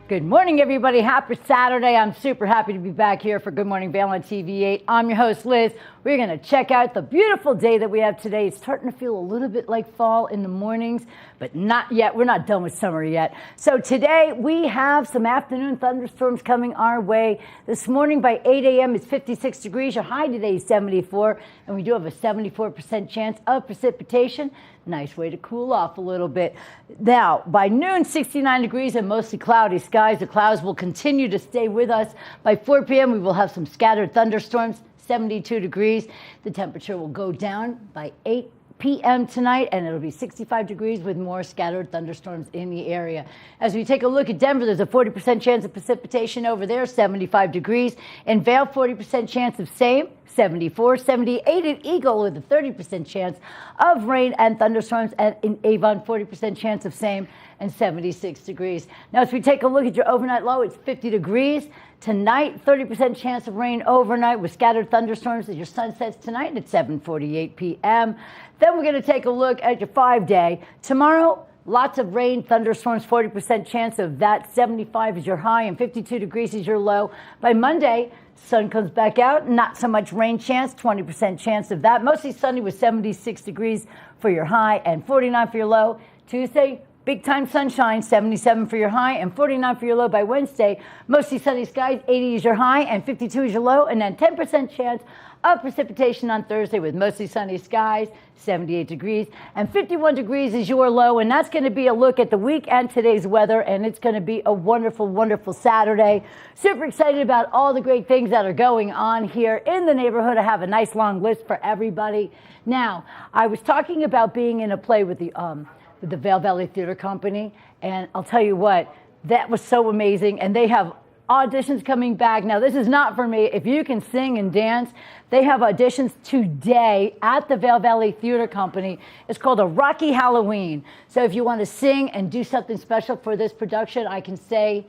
Good morning, everybody. Happy Saturday. I'm super happy to be back here for Good Morning Vail on TV8. I'm your host, Liz. We're going to check out the beautiful day that we have today. It's starting to feel a little bit like fall in the mornings, but not yet. We're not done with summer yet. So today we have some afternoon thunderstorms coming our way. This morning by 8 a.m. it's 56 degrees. Your high today is 74, and we do have a 74% chance of precipitation. Nice way to cool off a little bit. Now, by noon, 69 degrees and mostly cloudy skies. The clouds will continue to stay with us. By 4 p.m., we will have some scattered thunderstorms, 72 degrees. The temperature will go down by 8 p.m. tonight, and it'll be 65 degrees with more scattered thunderstorms in the area. As we take a look at Denver, there's a 40% chance of precipitation over there, 75 degrees. In Vail, 40% chance of same, 74, 78 at Eagle with a 30% chance of rain and thunderstorms, and in Avon, 40% chance of same and 76 degrees. Now, as we take a look at your overnight low, it's 50 degrees. Tonight, 30% chance of rain overnight with scattered thunderstorms as your sun sets tonight at 7:48 p.m. Then we're going to take a look at your 5-day. Tomorrow, lots of rain, thunderstorms, 40% chance of that. 75 is your high and 52 degrees is your low. By Monday, sun comes back out, not so much rain chance, 20% chance of that. Mostly sunny with 76 degrees for your high and 49 for your low. Tuesday, big time sunshine, 77 for your high and 49 for your low. By Wednesday, mostly sunny skies, 80 is your high and 52 is your low. And then 10% chance of precipitation on Thursday with mostly sunny skies, 78 degrees, and 51 degrees is your low. And that's going to be a look at the week and today's weather, and it's going to be a wonderful, wonderful Saturday. Super excited about all the great things that are going on here in the neighborhood. I have a nice long list for everybody. Now, I was talking about being in a play with the Vail Valley Theater Company, and I'll tell you what, that was so amazing, and they have auditions coming back. Now, this is not for me. If you can sing and dance, they have auditions today at the Vail Valley Theater Company. It's called a Rocky Halloween. So if you want to sing and do something special for this production, I can say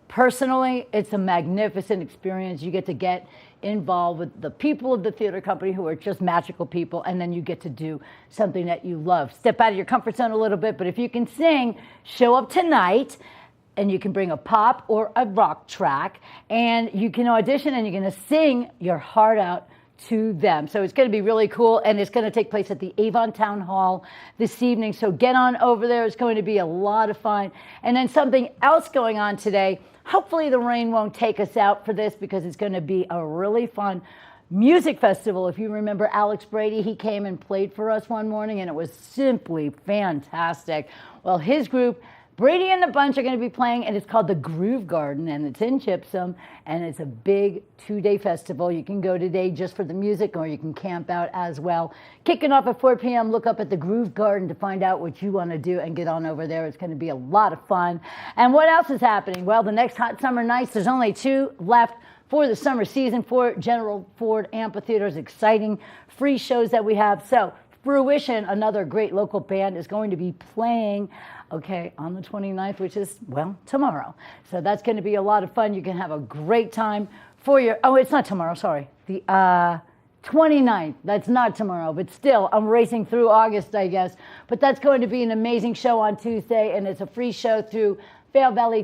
personally, it's a magnificent experience. You get involved with the people of the theater company who are just magical people, and then you get to do something that you love. Step out of your comfort zone a little bit, but if you can sing, show up tonight. And you can bring a pop or a rock track, and you can audition, and you're going to sing your heart out to them. So it's going to be really cool, and it's going to take place at the Avon Town Hall this evening. So get on over there. It's going to be a lot of fun. And then something else going on today. Hopefully the rain won't take us out for this, because it's going to be a really fun music festival. If you remember Alex Brady, he came and played for us one morning, and it was simply fantastic. Well, his group, Brady and the Bunch, are going to be playing, and it's called the Groove Garden, and it's in Gypsum, and it's a big 2-day festival. You can go today just for the music, or you can camp out as well. Kicking off at 4 p.m., look up at the Groove Garden to find out what you want to do and get on over there. It's going to be a lot of fun. And what else is happening? Well, the next Hot Summer Nights, there's only 2 left for the summer season for General Ford Amphitheater's exciting free shows that we have. So Fruition, another great local band, is going to be playing on the 29th, which is, well, tomorrow. So that's going to be a lot of fun. You can have a great time for your, it's not tomorrow, sorry. The 29th, that's not tomorrow, but still, I'm racing through August, I guess. But that's going to be an amazing show on Tuesday, and it's a free show through Vail Valley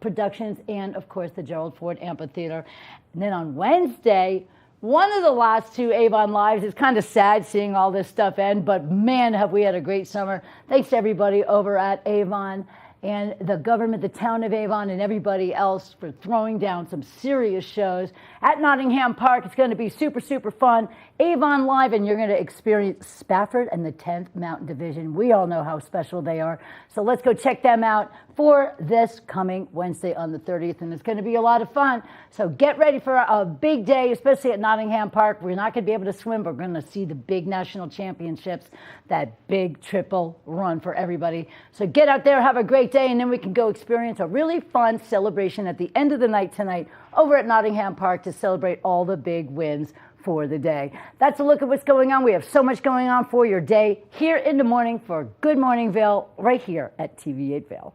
Productions and, of course, the Gerald Ford Amphitheater. And then on Wednesday, one of the last 2 Avon Lives. It's kind of sad seeing all this stuff end, but man, have we had a great summer. Thanks to everybody over at Avon and the government, the town of Avon, and everybody else for throwing down some serious shows at Nottingham Park. It's going to be super, super fun. Avon Live, and you're going to experience Spafford and the 10th Mountain Division. We all know how special they are. So let's go check them out for this coming Wednesday on the 30th, and it's going to be a lot of fun. So get ready for a big day, especially at Nottingham Park. We're not going to be able to swim, but we're going to see the big national championships, that big triple run for everybody. So get out there, have a great day, and then we can go experience a really fun celebration at the end of the night tonight over at Nottingham Park to celebrate all the big wins for the day. That's a look at what's going on. We have so much going on for your day here in the morning for Good Morning Vail right here at TV8 Vail.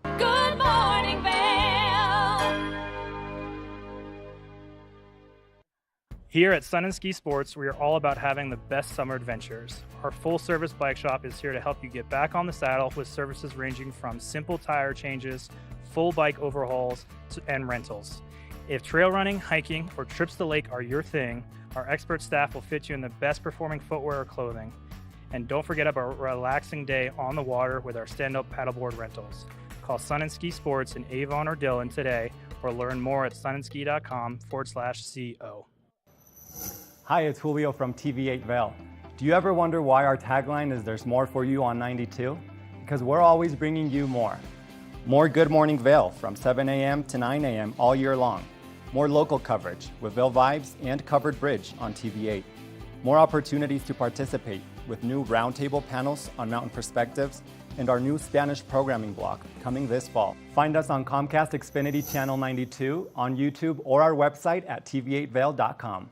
Good morning, Vail. Here at Sun and Ski Sports, we are all about having the best summer adventures. Our full-service bike shop is here to help you get back on the saddle with services ranging from simple tire changes, full bike overhauls, and rentals. If trail running, hiking, or trips to the lake are your thing, our expert staff will fit you in the best performing footwear or clothing. And don't forget about a relaxing day on the water with our stand-up paddleboard rentals. Call Sun and Ski Sports in Avon or Dillon today, or learn more at sunandski.com/CO. Hi, it's Julio from TV8 Vail. Do you ever wonder why our tagline is "There's more for you on 92"? Because we're always bringing you more. More Good Morning Vail from 7 a.m. to 9 a.m. all year long. More local coverage with Vail Vibes and Covered Bridge on TV8. More opportunities to participate with new roundtable panels on mountain perspectives and our new Spanish programming block coming this fall. Find us on Comcast Xfinity Channel 92, on YouTube, or our website at tv8vail.com.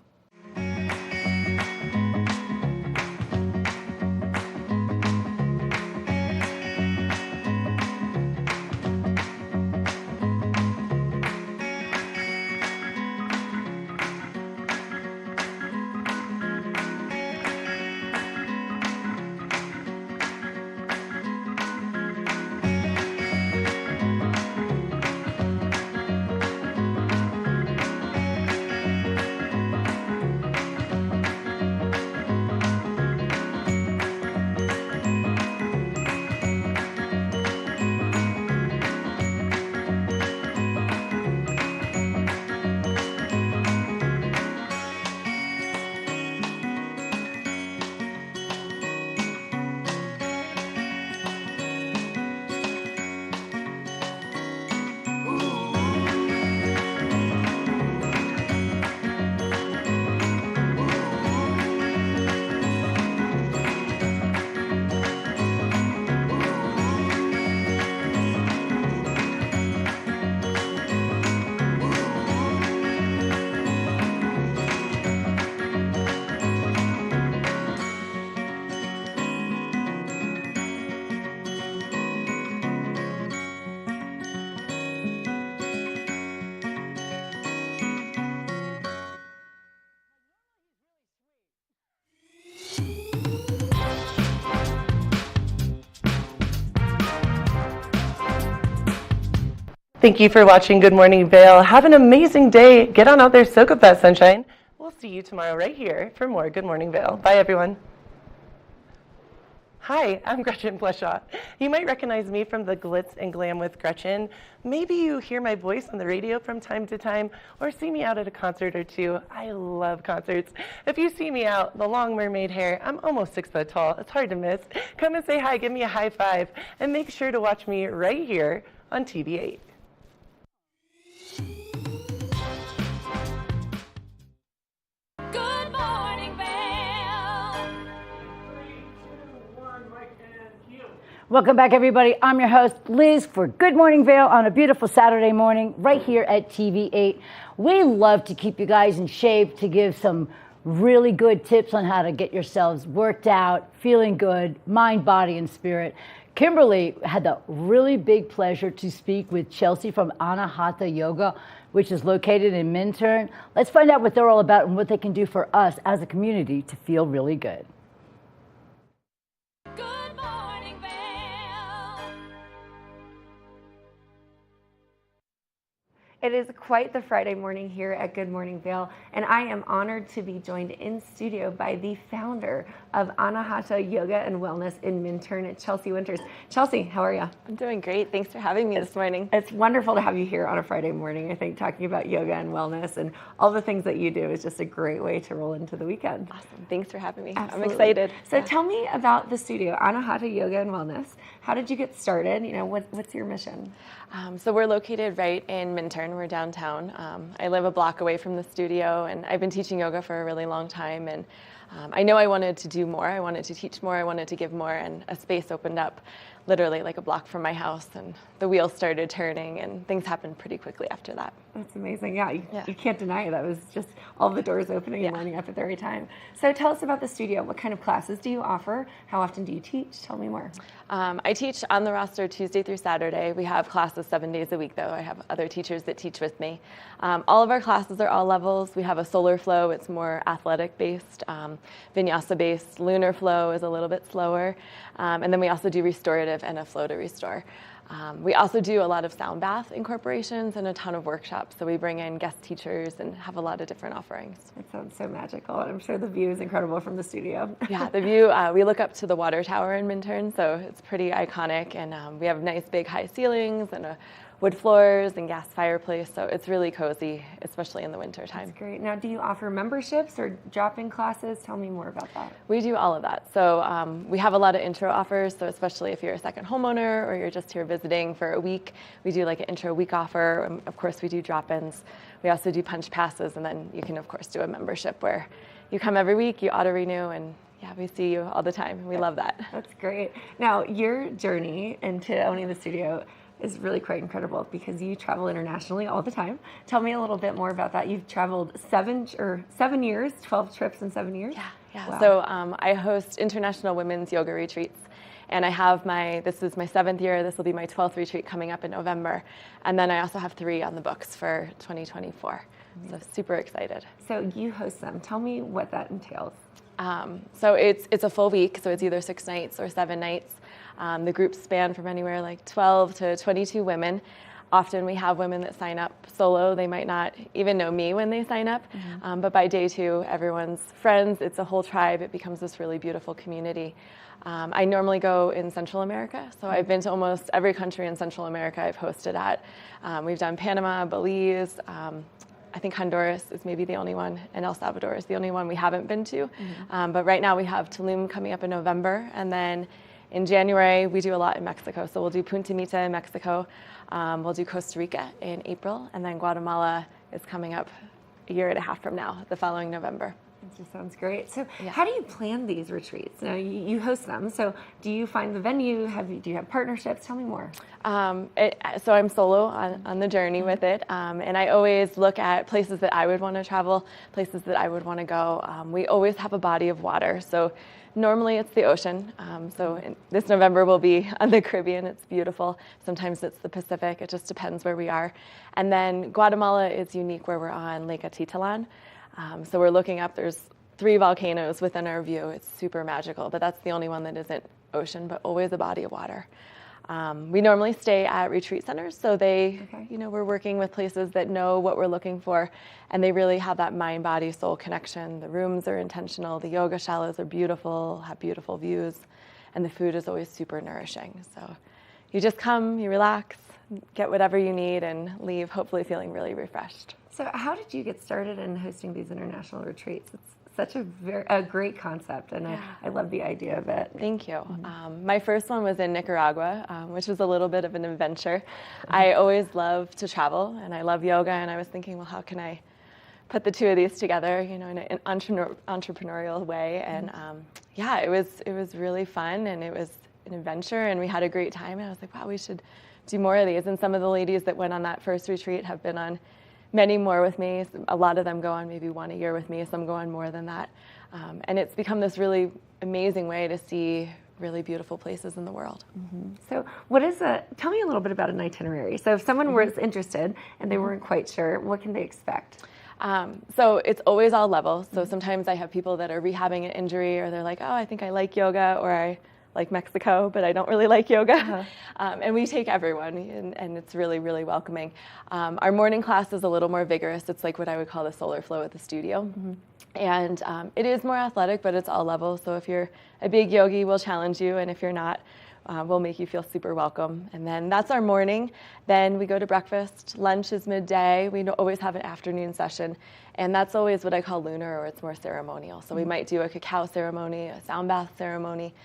Thank you for watching Good Morning Vail. Have an amazing day. Get on out there, soak up that sunshine. We'll see you tomorrow right here for more Good Morning Vail. Bye, everyone. Hi, I'm Gretchen Bleshaw. You might recognize me from the Glitz and Glam with Gretchen. Maybe you hear my voice on the radio from time to time or see me out at a concert or two. I love concerts. If you see me out, the long mermaid hair, I'm almost 6 foot tall. It's hard to miss. Come and say hi, give me a high five, and make sure to watch me right here on TV8. Good morning, Vail. Welcome back, everybody. I'm your host, Liz, for Good Morning Vail on a beautiful Saturday morning right here at TV8. We love to keep you guys in shape, to give some really good tips on how to get yourselves worked out, feeling good, mind, body, and spirit. Kimberly had the really big pleasure to speak with Chelsea from Anahata Yoga, which is located in Minturn. Let's find out what they're all about and what they can do for us as a community to feel really good. Good morning, Vail. It is quite the Friday morning here at Good Morning Vail, and I am honored to be joined in studio by the founder of Anahata Yoga and Wellness in Minturn, Chelsea Winters. Chelsea, how are you? I'm doing great. Thanks for having me this morning. It's wonderful to have you here on a Friday morning. I think talking about yoga and wellness and all the things that you do is just a great way to roll into the weekend. Awesome. Thanks for having me. Absolutely. I'm excited. So tell me about the studio, Anahata Yoga and Wellness. How did you get started? You know, what's your mission? So we're located right in Minturn. We're downtown. I live a block away from the studio, and I've been teaching yoga for a really long time. And I know I wanted to do more. I wanted to teach more. I wanted to give more. And a space opened up literally like a block from my house, and the wheels started turning, and things happened pretty quickly after that. That's amazing. Yeah, you can't deny it. That was just all the doors opening and lining up at the right time. So tell us about the studio. What kind of classes do you offer? How often do you teach? Tell me more. I teach on the roster Tuesday through Saturday. We have classes 7 days a week, though. I have other teachers that teach teach with me. All of our classes are all levels. We have a solar flow, it's more athletic based, vinyasa based. Lunar flow is a little bit slower. And then we also do restorative and a flow to restore. We also do a lot of sound bath incorporations and a ton of workshops. So we bring in guest teachers and have a lot of different offerings. It sounds so magical, and I'm sure the view is incredible from the studio. Yeah, the view, we look up to the water tower in Minturn, so it's pretty iconic. And we have nice big high ceilings and wood floors and gas fireplace, so it's really cozy, especially in the winter time. That's great. Now, do you offer memberships or drop-in classes? Tell me more about that. We do all of that. So we have a lot of intro offers, so especially if you're a second homeowner or you're just here visiting for a week, we do like an intro week offer. And of course, we do drop-ins. We also do punch passes, and then you can, of course, do a membership where you come every week, you auto-renew, and yeah, we see you all the time. We love that. That's great. Now, your journey into owning the studio is really quite incredible because you travel internationally all the time. Tell me a little bit more about that. You've traveled 7 years, 12 trips in 7 years? Yeah. Wow. So I host international women's yoga retreats, and I have this is my 7th year. This will be my 12th retreat coming up in November. And then I also have 3 on the books for 2024. So super excited. So you host them. Tell me what that entails. So it's a full week, so it's either 6 nights or 7 nights. The groups span from anywhere like 12 to 22 women. Often we have women that sign up solo. They might not even know me when they sign up, but by day 2, everyone's friends. It's a whole tribe. It becomes this really beautiful community. I normally go in Central America, so I've been to almost every country in Central America I've hosted at. We've done Panama, Belize, I think Honduras is maybe the only one, and El Salvador is the only one we haven't been to. But right now we have Tulum coming up in November, and then in January we do a lot in Mexico. So we'll do Punta Mita in Mexico, we'll do Costa Rica in April, and then Guatemala is coming up a year and a half from now, the following November. It just sounds great. So how do you plan these retreats? Now, you host them, so do you find the venue? Do you have partnerships? Tell me more. So I'm solo on the journey with it, and I always look at places that I would want to travel, places that I would want to go. We always have a body of water, so normally it's the ocean. This November we'll be on the Caribbean. It's beautiful. Sometimes it's the Pacific. It just depends where we are. And then Guatemala is unique where we're on Lake Atitlan. So we're looking up, there's 3 volcanoes within our view. It's super magical, but that's the only one that isn't ocean, but always a body of water. We normally stay at retreat centers, so we're working with places that know what we're looking for, and they really have that mind, body, soul connection. The rooms are intentional, the yoga shallows are beautiful, have beautiful views, and the food is always super nourishing. So you just come, you relax, get whatever you need, and leave hopefully feeling really refreshed. So how did you get started in hosting these international retreats? It's such a great concept, and I love the idea of it. Thank you. My first one was in Nicaragua, which was a little bit of an adventure. I always love to travel, and I love yoga, and I was thinking, well, how can I put the 2 of these together, in an entrepreneurial way? And it was really fun, and it was an adventure, and we had a great time, and I was like, wow, we should do more of these. And some of the ladies that went on that first retreat have been on many more with me. A lot of them go on maybe 1 a year with me, some go on more than that. And it's become this really amazing way to see really beautiful places in the world. So tell me a little bit about an itinerary. So if someone was interested and they weren't quite sure, what can they expect? So it's always all levels. So sometimes I have people that are rehabbing an injury, or they're like, oh, I think I like yoga, or I like Mexico, but I don't really like yoga. And we take everyone, and it's really, really welcoming. Our morning class is a little more vigorous. It's like what I would call the solar flow at the studio. And it is more athletic, but it's all levels. So if you're a big yogi, we'll challenge you, and if you're not, we'll make you feel super welcome. And then that's our morning. Then we go to breakfast. Lunch is midday. We always have an afternoon session, and that's always what I call lunar, or it's more ceremonial. So we might do a cacao ceremony, a sound bath ceremony,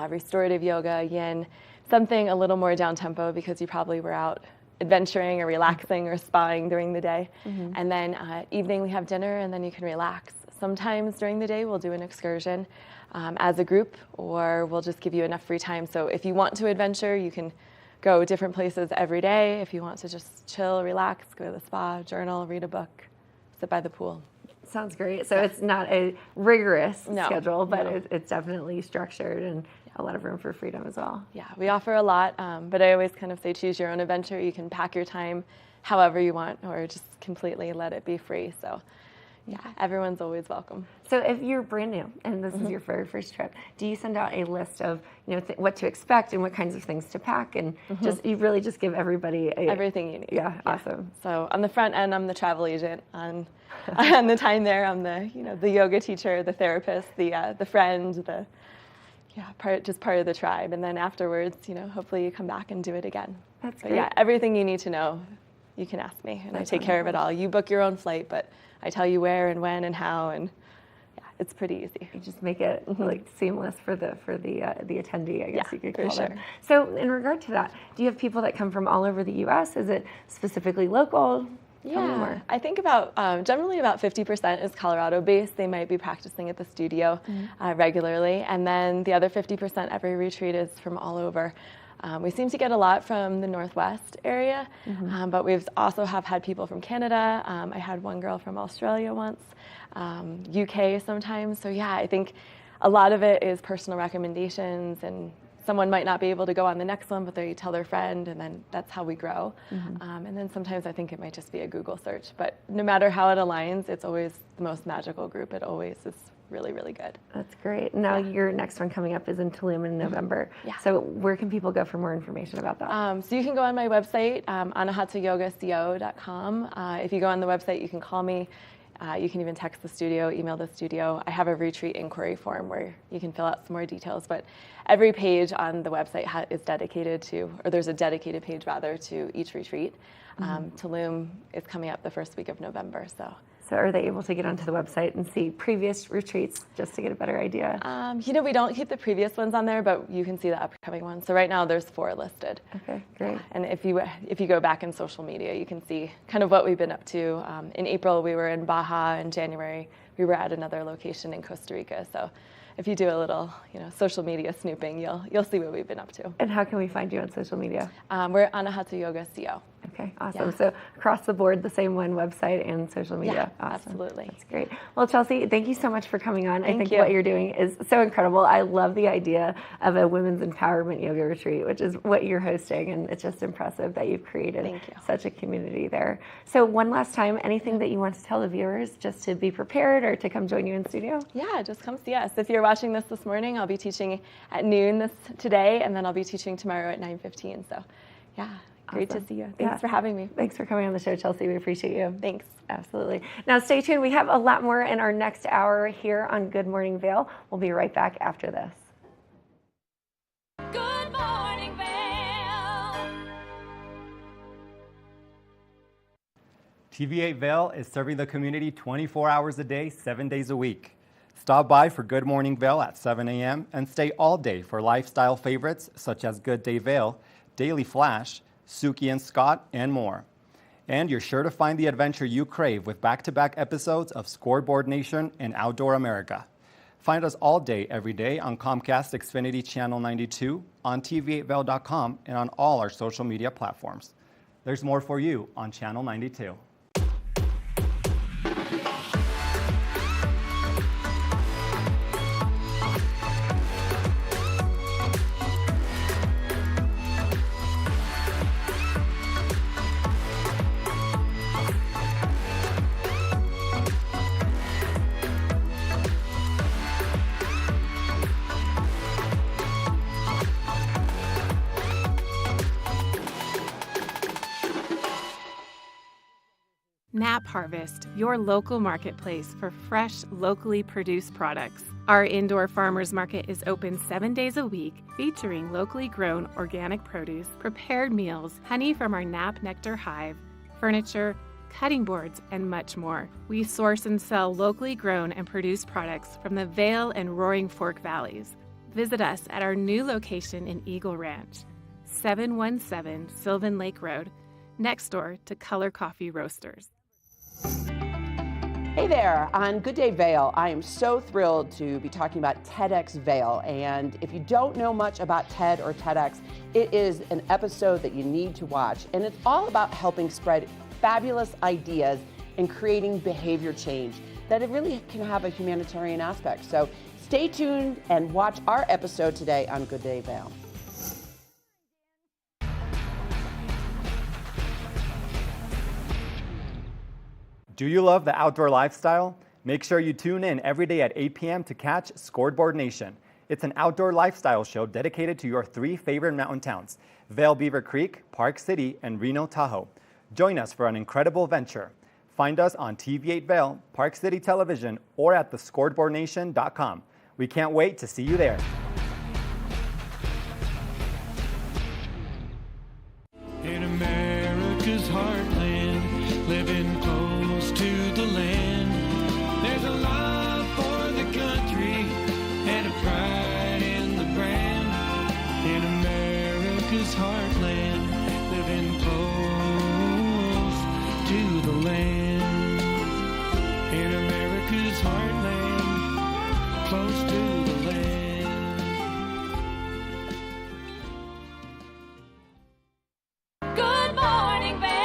restorative yoga, yin, something a little more down tempo because you probably were out adventuring or relaxing or spaaing during the day. And then evening we have dinner, and then you can relax. Sometimes during the day we'll do an excursion as a group, or we'll just give you enough free time. So if you want to adventure, you can go different places every day. If you want to just chill, relax, go to the spa, journal, read a book, sit by the pool. Sounds great. So it's not a rigorous schedule, but it's definitely structured and a lot of room for freedom as well. Yeah, we offer a lot, but I always kind of say choose your own adventure. You can pack your time however you want, or just completely let it be free. So yeah, everyone's always welcome. So if you're brand new and this is your very first trip, do you send out a list of what to expect and what kinds of things to pack, and you really just give everybody everything you need? Yeah, awesome. So on the front end, I'm the travel agent. On the time there, I'm the yoga teacher, the therapist, the friend, part of the tribe. And then afterwards, hopefully you come back and do it again. That's but great. Yeah, everything you need to know, you can ask me, and I take care of it all. You book your own flight, but I tell you where and when and how, and yeah, it's pretty easy. You just make it like seamless for the attendee, I guess you could call for sure. them. So in regard to that, do you have people that come from all over the U.S.? Is it specifically local? Tell me more. I think generally about 50% is Colorado-based. They might be practicing at the studio regularly, and then the other 50%, every retreat is from all over. We seem to get a lot from the Northwest area, but we've also have had people from Canada. I had one girl from Australia once, UK sometimes. So yeah, I think a lot of it is personal recommendations, and someone might not be able to go on the next one, but they tell their friend, and then that's how we grow. And then sometimes I think it might just be a Google search, but no matter how it aligns, it's always the most magical group. It always is really, really good. That's great. Now your next one coming up is in Tulum in November. Yeah. So where can people go for more information about that? So you can go on my website, anahatayogaco.com. If you go on the website, you can call me. You can even text the studio, email the studio. I have a retreat inquiry form where you can fill out some more details, but every page on the website is dedicated to, or there's a dedicated page rather, to each retreat. Tulum is coming up the first week of November, so. So are they able to get onto the website and see previous retreats just to get a better idea? We don't keep the previous ones on there, but you can see the upcoming ones. So right now there's 4 listed. Okay, great. And if you go back in social media, you can see kind of what we've been up to. In April, we were in Baja. In January, we were at another location in Costa Rica. So if you do a little, social media snooping, you'll see what we've been up to. And how can we find you on social media? We're Anahata Yoga CO. Okay, awesome. Yeah. So across the board, the same one, website and social media. Yeah, awesome. absolutely. That's great. Well, Chelsea, thank you so much for coming on. I think you. what you're doing is so incredible. I love the idea of a women's empowerment yoga retreat, which is what you're hosting, and it's just impressive that you've created such a community there. So one last time, anything that you want to tell the viewers just to be prepared or to come join you in studio? Yeah, just come see us. If you're watching this morning, I'll be teaching at noon today, and then I'll be teaching tomorrow at 9:15. So yeah. Great to see you. Thanks for having me. Thanks for coming on the show, Chelsea. We appreciate you. Thanks. Absolutely. Now stay tuned. We have a lot more in our next hour here on Good Morning Vail. We'll be right back after this. Good morning, Vail. TV8 Vail is serving the community 24 hours a day, 7 days a week. Stop by for Good Morning Vail at 7 a.m. and stay all day for lifestyle favorites such as Good Day Vail, Daily Flash, Suki and Scott, and more. And you're sure to find the adventure you crave with back-to-back episodes of Scoreboard Nation and Outdoor America. Find us all day, every day on Comcast Xfinity Channel 92, on TV8Vail.com, and on all our social media platforms. There's more for you on Channel 92. Nap Harvest, your local marketplace for fresh, locally produced products. Our indoor farmers market is open 7 days a week, featuring locally grown organic produce, prepared meals, honey from our Nap Nectar hive, furniture, cutting boards, and much more. We source and sell locally grown and produced products from the Vail and Roaring Fork Valleys. Visit us at our new location in Eagle Ranch, 717 Sylvan Lake Road, next door to Color Coffee Roasters. Hey there, on Good Day Vail, I am so thrilled to be talking about TEDx Vail. And if you don't know much about TED or TEDx, it is an episode that you need to watch. And it's all about helping spread fabulous ideas and creating behavior change that it really can have a humanitarian aspect. So stay tuned and watch our episode today on Good Day Vail. Do you love the outdoor lifestyle? Make sure you tune in every day at 8 p.m. to catch Scoreboard Nation. It's an outdoor lifestyle show dedicated to your 3 favorite mountain towns, Vail, Beaver Creek, Park City, and Reno, Tahoe. Join us for an incredible venture. Find us on TV8 Vail, Park City Television, or at thescoreboardnation.com. We can't wait to see you there. In America's heartland, living close to the land, there's a love for the country and a pride in the brand. In America's heartland, living close to the land. In America's heartland, close to the land. Good morning, Vail.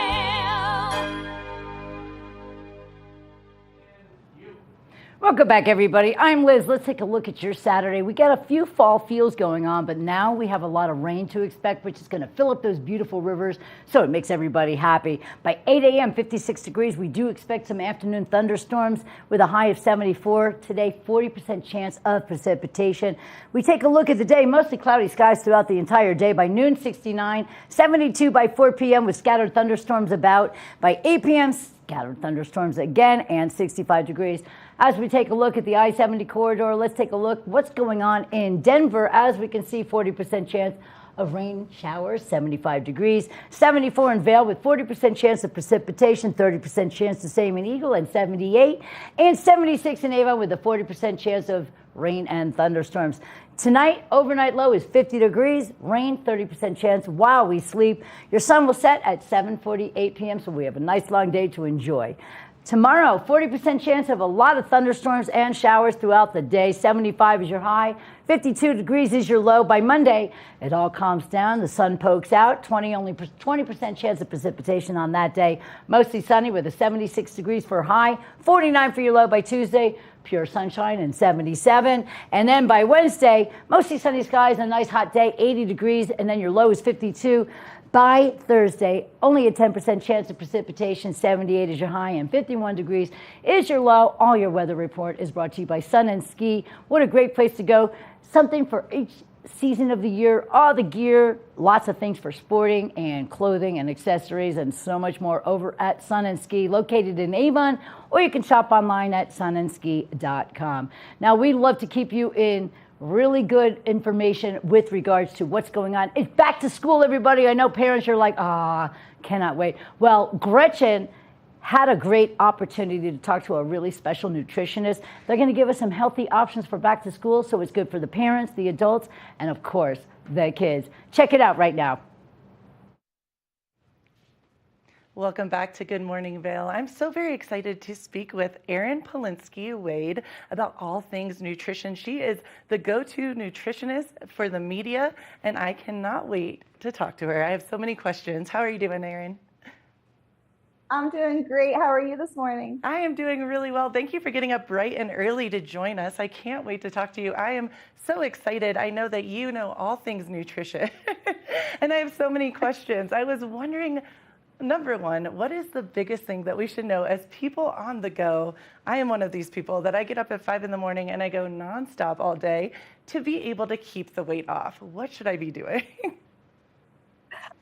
Welcome back, everybody. I'm Liz. Let's take a look at your Saturday. We got a few fall feels going on, but now we have a lot of rain to expect, which is going to fill up those beautiful rivers, so it makes everybody happy. By 8 a.m., 56 degrees, we do expect some afternoon thunderstorms with a high of 74. Today, 40% chance of precipitation. We take a look at the day, mostly cloudy skies throughout the entire day. By noon, 69, 72 by 4 p.m. with scattered thunderstorms about. By 8 p.m., scattered thunderstorms again, and 65 degrees. As we take a look at the I-70 corridor, let's take a look what's going on in Denver. As we can see, 40% chance of rain showers, 75 degrees. 74 in Vail with 40% chance of precipitation, 30% chance the same in Eagle, and 78. And 76 in Avon with a 40% chance of rain and thunderstorms. Tonight, overnight low is 50 degrees, rain, 30% chance while we sleep. Your sun will set at 7:48 p.m., so we have a nice long day to enjoy. Tomorrow, 40% chance of a lot of thunderstorms and showers throughout the day. 75 is your high, 52 degrees is your low. By Monday, it all calms down. The sun pokes out. 20% chance of precipitation on that day. Mostly sunny with a 76 degrees for high, 49 for your low by Tuesday. Pure sunshine and 77. And then by Wednesday, mostly sunny skies, a nice hot day, 80 degrees, and then your low is 52. By Thursday, only a 10% chance of precipitation, 78 is your high, and 51 degrees is your low. All your weather report is brought to you by Sun and Ski. What a great place to go. Something for each season of the year, all the gear, lots of things for sporting and clothing and accessories and so much more over at Sun and Ski, located in Avon, or you can shop online at sunandski.com. Now, we love to keep you in really good information with regards to what's going on. It's back to school, everybody. I know parents are like, cannot wait. Well, Gretchen had a great opportunity to talk to a really special nutritionist. They're going to give us some healthy options for back to school, so it's good for the parents, the adults, and of course, the kids. Check it out right now. Welcome back to Good Morning Vail. I'm so very excited to speak with Erin Polinsky-Wade about all things nutrition. She is the go-to nutritionist for the media, and I cannot wait to talk to her. I have so many questions. How are you doing, Erin? I'm doing great. How are you this morning? I am doing really well. Thank you for getting up bright and early to join us. I can't wait to talk to you. I am so excited. I know that you know all things nutrition, and I have so many questions. I was wondering, number one, what is the biggest thing that we should know as people on the go? I am one of these people that I get up at 5 in the morning and I go nonstop all day to be able to keep the weight off. What should I be doing?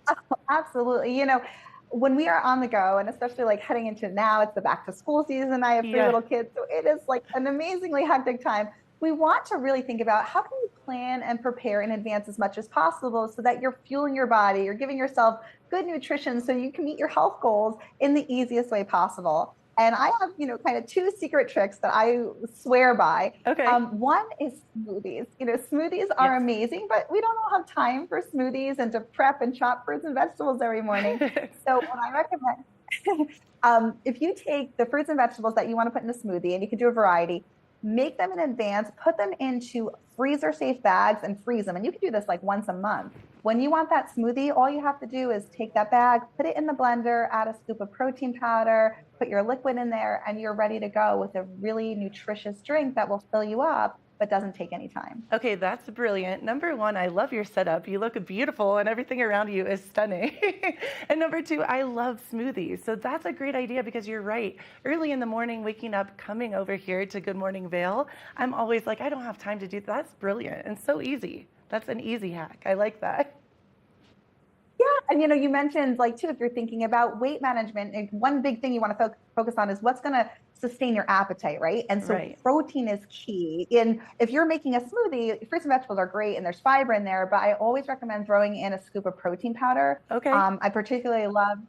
Oh, absolutely. You know, when we are on the go, and especially like heading into now, it's the back to school season. I have 3 little kids, so it is like an amazingly hectic time. We want to really think about how can you plan and prepare in advance as much as possible so that you're fueling your body, you're giving yourself good nutrition so you can meet your health goals in the easiest way possible. And I have, you know, kind of 2 secret tricks that I swear by. Okay. One is smoothies. You know, smoothies are amazing, but we don't all have time for smoothies and to prep and chop fruits and vegetables every morning. So what I recommend, if you take the fruits and vegetables that you want to put in a smoothie, and you can do a variety, make them in advance, put them into freezer safe bags and freeze them. And you can do this like once a month. When you want that smoothie, all you have to do is take that bag, put it in the blender, add a scoop of protein powder, put your liquid in there, and you're ready to go with a really nutritious drink that will fill you up but doesn't take any time. Okay, that's brilliant. Number one, I love your setup. You look beautiful and everything around you is stunning. And number two, I love smoothies. So that's a great idea because you're right. Early in the morning, waking up, coming over here to Good Morning Vail, I'm always like, I don't have time to do that. That's brilliant and so easy. That's an easy hack. I like that. Yeah, and you mentioned like too, if you're thinking about weight management, one big thing you want to focus on is what's going to sustain your appetite, right? And so protein is key. And if you're making a smoothie, fruits and vegetables are great and there's fiber in there, but I always recommend throwing in a scoop of protein powder. Okay. I particularly love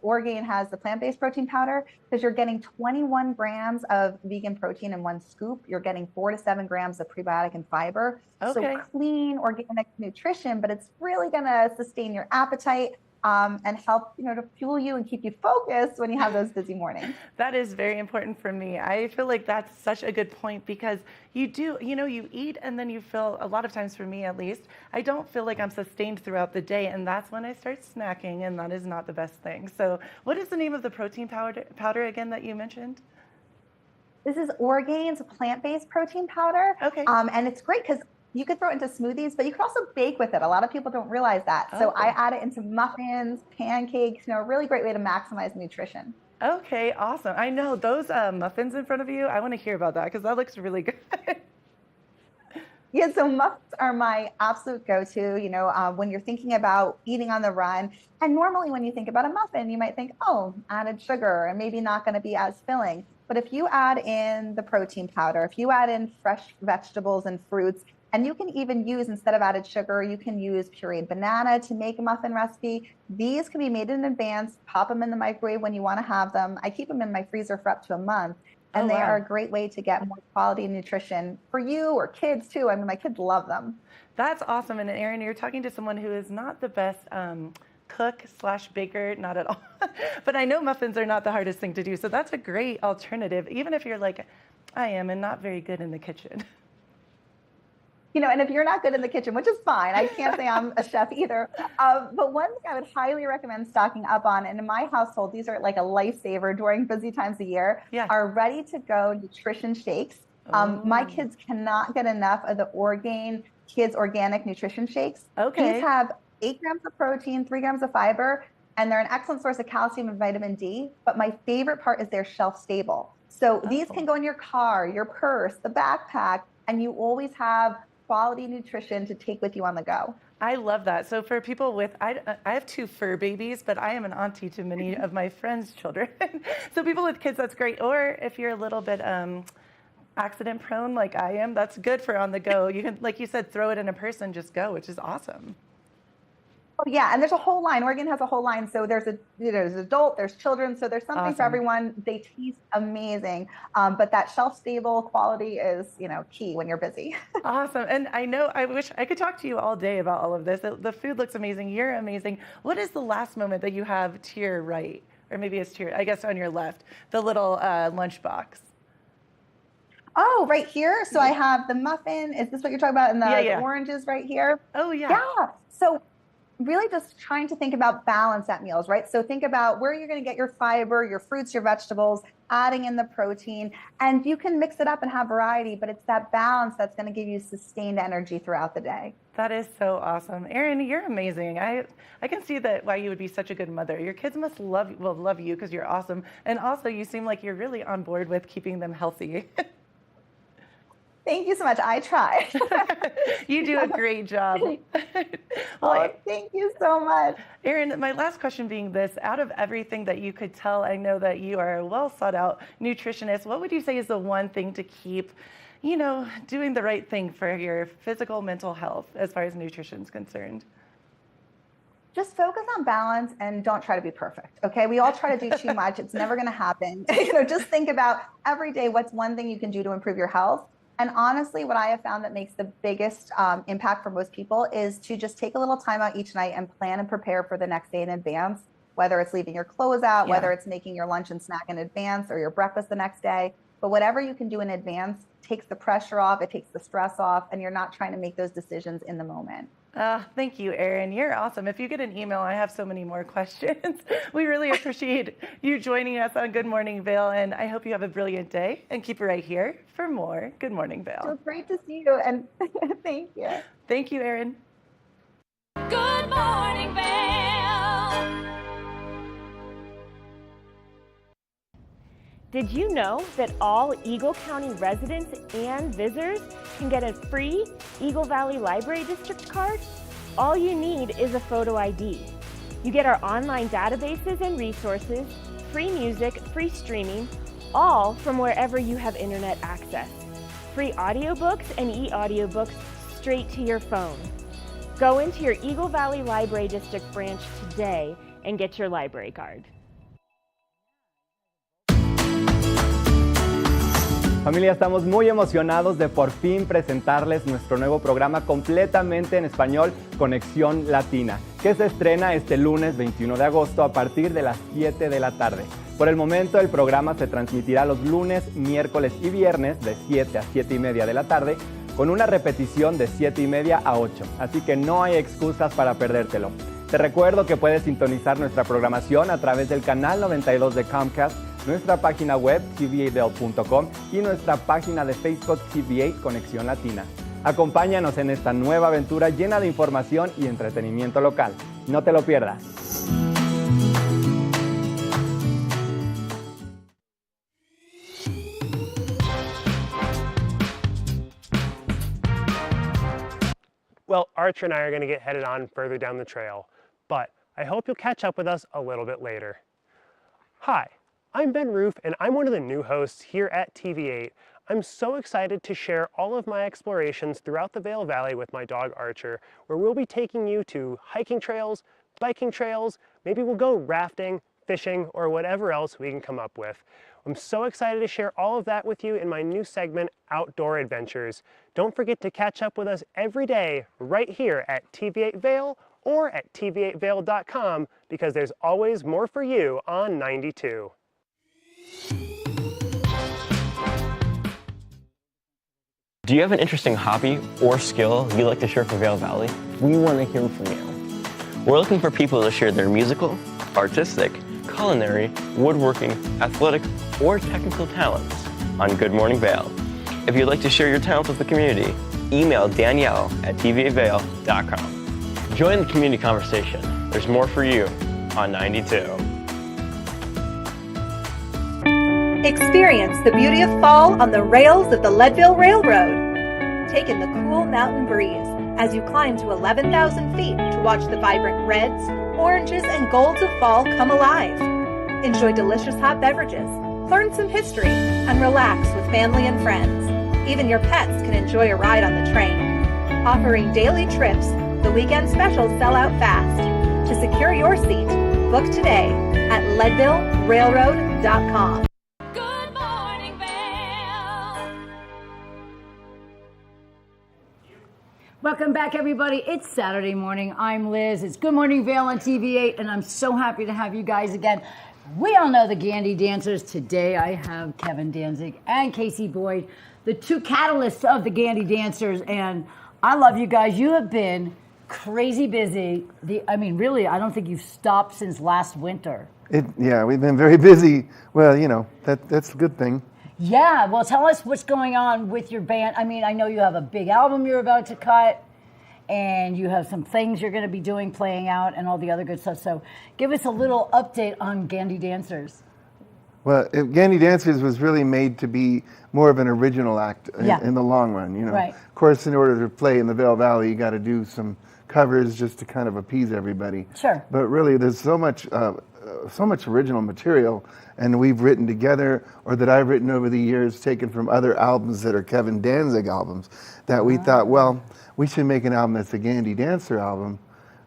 Orgain has the plant-based protein powder because you're getting 21 grams of vegan protein in one scoop. You're getting 4 to 7 grams of prebiotic and fiber. Okay. So clean, organic nutrition, but it's really going to sustain your appetite. And help, to fuel you and keep you focused when you have those busy mornings. That is very important for me. I feel like that's such a good point because you do, you eat and then you feel, a lot of times for me at least, I don't feel like I'm sustained throughout the day. And that's when I start snacking, and that is not the best thing. So what is the name of the protein powder again that you mentioned? This is Orgain's plant-based protein powder. Okay. And it's great because you could throw it into smoothies, but you could also bake with it. A lot of people don't realize that. So I add it into muffins, pancakes, a really great way to maximize nutrition. Okay, awesome. I know those muffins in front of you. I want to hear about that because that looks really good. Yeah, so muffins are my absolute go-to, when you're thinking about eating on the run. And normally when you think about a muffin, you might think, oh, added sugar and maybe not going to be as filling. But if you add in the protein powder, if you add in fresh vegetables and fruits, and you can even use, instead of added sugar, you can use pureed banana to make a muffin recipe. These can be made in advance, pop them in the microwave when you want to have them. I keep them in my freezer for up to a month. And they are a great way to get more quality nutrition for you or kids too. I mean, my kids love them. That's awesome. And Erin, you're talking to someone who is not the best cook/baker, not at all. But I know muffins are not the hardest thing to do. So that's a great alternative, even if you're like I am and not very good in the kitchen. And if you're not good in the kitchen, which is fine, I can't say I'm a chef either. But one thing I would highly recommend stocking up on, and in my household, these are like a lifesaver during busy times of year, are ready to go nutrition shakes. My kids cannot get enough of the Orgain Kids Organic Nutrition Shakes. Okay. These have 8 grams of protein, 3 grams of fiber, and they're an excellent source of calcium and vitamin D. But my favorite part is they're shelf stable. So these can go in your car, your purse, the backpack, and you always have quality nutrition to take with you on the go. I love that. So for people with, I have 2 fur babies, but I am an auntie to many of my friends' children. So people with kids, that's great. Or if you're a little bit accident prone like I am, that's good for on the go. You can, like you said, throw it in a purse and just go, which is awesome. Oh yeah, and there's a whole line. Orgain has a whole line. So there's adult, there's children. So there's something for everyone. They taste amazing, but that shelf-stable quality is, key when you're busy. Awesome. And I wish I could talk to you all day about all of this. The food looks amazing. You're amazing. What is the last moment that you have to your right, or maybe it's to your, I guess on your left, the little lunchbox? Oh, right here. So I have the muffin. Is this what you're talking about? And the oranges right here. Oh yeah. Yeah. So really just trying to think about balance at meals, right? So think about where you're going to get your fiber, your fruits, your vegetables, adding in the protein, and you can mix it up and have variety, but it's that balance that's going to give you sustained energy throughout the day. That is so awesome. Erin, you're amazing. I can see that why you would be such a good mother. Your kids must love you because you're awesome. And also you seem like you're really on board with keeping them healthy. Thank you so much. I try. You do a great job. Well, thank you so much. Erin, my last question being this, out of everything that you could tell, I know that you are a well sought out nutritionist. What would you say is the one thing to keep, doing the right thing for your physical, mental health as far as nutrition is concerned? Just focus on balance and don't try to be perfect. Okay. We all try to do too much. It's never going to happen. Just think about every day, what's one thing you can do to improve your health? And honestly, what I have found that makes the biggest impact for most people is to just take a little time out each night and plan and prepare for the next day in advance, whether it's leaving your clothes out, whether it's making your lunch and snack in advance or your breakfast the next day. But whatever you can do in advance takes the pressure off, it takes the stress off, and you're not trying to make those decisions in the moment. Thank you, Erin. You're awesome. If you get an email, I have so many more questions. We really appreciate you joining us on Good Morning Vail, and I hope you have a brilliant day. And keep it right here for more Good Morning Vail. So great to see you, and thank you. Thank you, Erin. Good morning, Vail. Did you know that all Eagle County residents and visitors can get a free Eagle Valley Library District card? All you need is a photo ID. You get our online databases and resources, free music, free streaming, all from wherever you have internet access. Free audiobooks and e-audiobooks straight to your phone. Go into your Eagle Valley Library District branch today and get your library card. Familia, estamos muy emocionados de por fin presentarles nuestro nuevo programa completamente en español, Conexión Latina, que se estrena este lunes 21 de agosto a partir de las 7 de la tarde. Por el momento, el programa se transmitirá los lunes, miércoles y viernes de 7 a 7 y media de la tarde, con una repetición de 7 y media a 8, así que no hay excusas para perdértelo. Te recuerdo que puedes sintonizar nuestra programación a través del canal 92 de Comcast, nuestra página web tva8.com y nuestra página de Facebook TV8 Conexión Latina. Acompáñanos en esta nueva aventura llena de información y entretenimiento local. No te lo pierdas. Well, Archer and I are going to get headed on further down the trail, but I hope you'll catch up with us a little bit later. Hi, I'm Ben Roof, and I'm one of the new hosts here at TV8. I'm so excited to share all of my explorations throughout the Vail Valley with my dog Archer, where we'll be taking you to hiking trails, biking trails, maybe we'll go rafting, fishing, or whatever else we can come up with. I'm so excited to share all of that with you in my new segment, Outdoor Adventures. Don't forget to catch up with us every day right here at TV8 Vail or at tv8vail.com, because there's always more for you on 92. Do you have an interesting hobby or skill you'd like to share for Vail Valley? We want to hear from you. We're looking for people to share their musical, artistic, culinary, woodworking, athletic, or technical talents on Good Morning Vail. If you'd like to share your talents with the community, email Danielle at tva8vail.com. Join the community conversation. There's more for you on 92. Experience the beauty of fall on the rails of the Leadville Railroad. Take in the cool mountain breeze as you climb to 11,000 feet to watch the vibrant reds, oranges, and golds of fall come alive. Enjoy delicious hot beverages, learn some history, and relax with family and friends. Even your pets can enjoy a ride on the train. Offering daily trips, the weekend specials sell out fast. To secure your seat, book today at leadvillerailroad.com. Welcome back, everybody. It's Saturday morning. I'm Liz. It's Good Morning Vail on TV8, and I'm so happy to have you guys again. We all know the Gandy Dancers. Today I have Kevin Danzig and Casey Boyd, the two catalysts of the Gandy Dancers, and I love you guys. You have been crazy busy. Really, I don't think you've stopped since last winter. Yeah, we've been very busy. Well, you know, that's a good thing. Yeah, well, tell us what's going on with your band. I mean, I know you have a big album you're about to cut, and you have some things you're going to be doing, playing out, and all the other good stuff. So give us a little update on Gandy Dancers. Well, Gandy Dancers was really made to be more of an original act in the long run, you know. Right. Of course, in order to play in the Vail Valley, you got to do some covers just to kind of appease everybody. Sure. But really, there's so much original material, and we've written together, or that I've written over the years, taken from other albums that are Kevin Danzig albums, that we thought, well, we should make an album that's a Gandy Dancer album,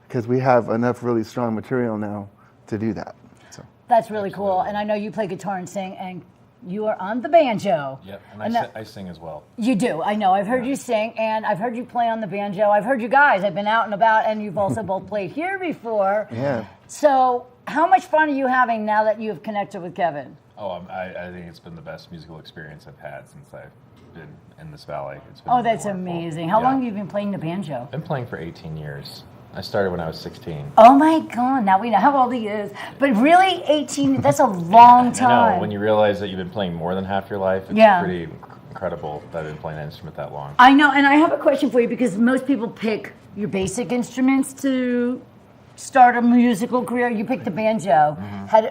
because we have enough really strong material now to do that. So that's really cool. And I know you play guitar and sing, and you are on the banjo. Yep, and I sing as well. You do, I know. I've heard you sing, and I've heard you play on the banjo. I've heard you guys. I've been out and about, and you've also both played here before. Yeah. So how much fun are you having now that you've connected with Kevin? Oh, I think it's been the best musical experience I've had since I've been in this valley. It's been Oh, that's wonderful. amazing. How long have you been playing the banjo? I've been playing for 18 years. I started when I was 16. Oh my God, now we know how old he is. But really, 18, that's a long time. I know, when you realize that you've been playing more than half your life, it's pretty incredible that I've been playing an instrument that long. I know, and I have a question for you because most people pick your basic instruments to start a musical career. You picked the banjo.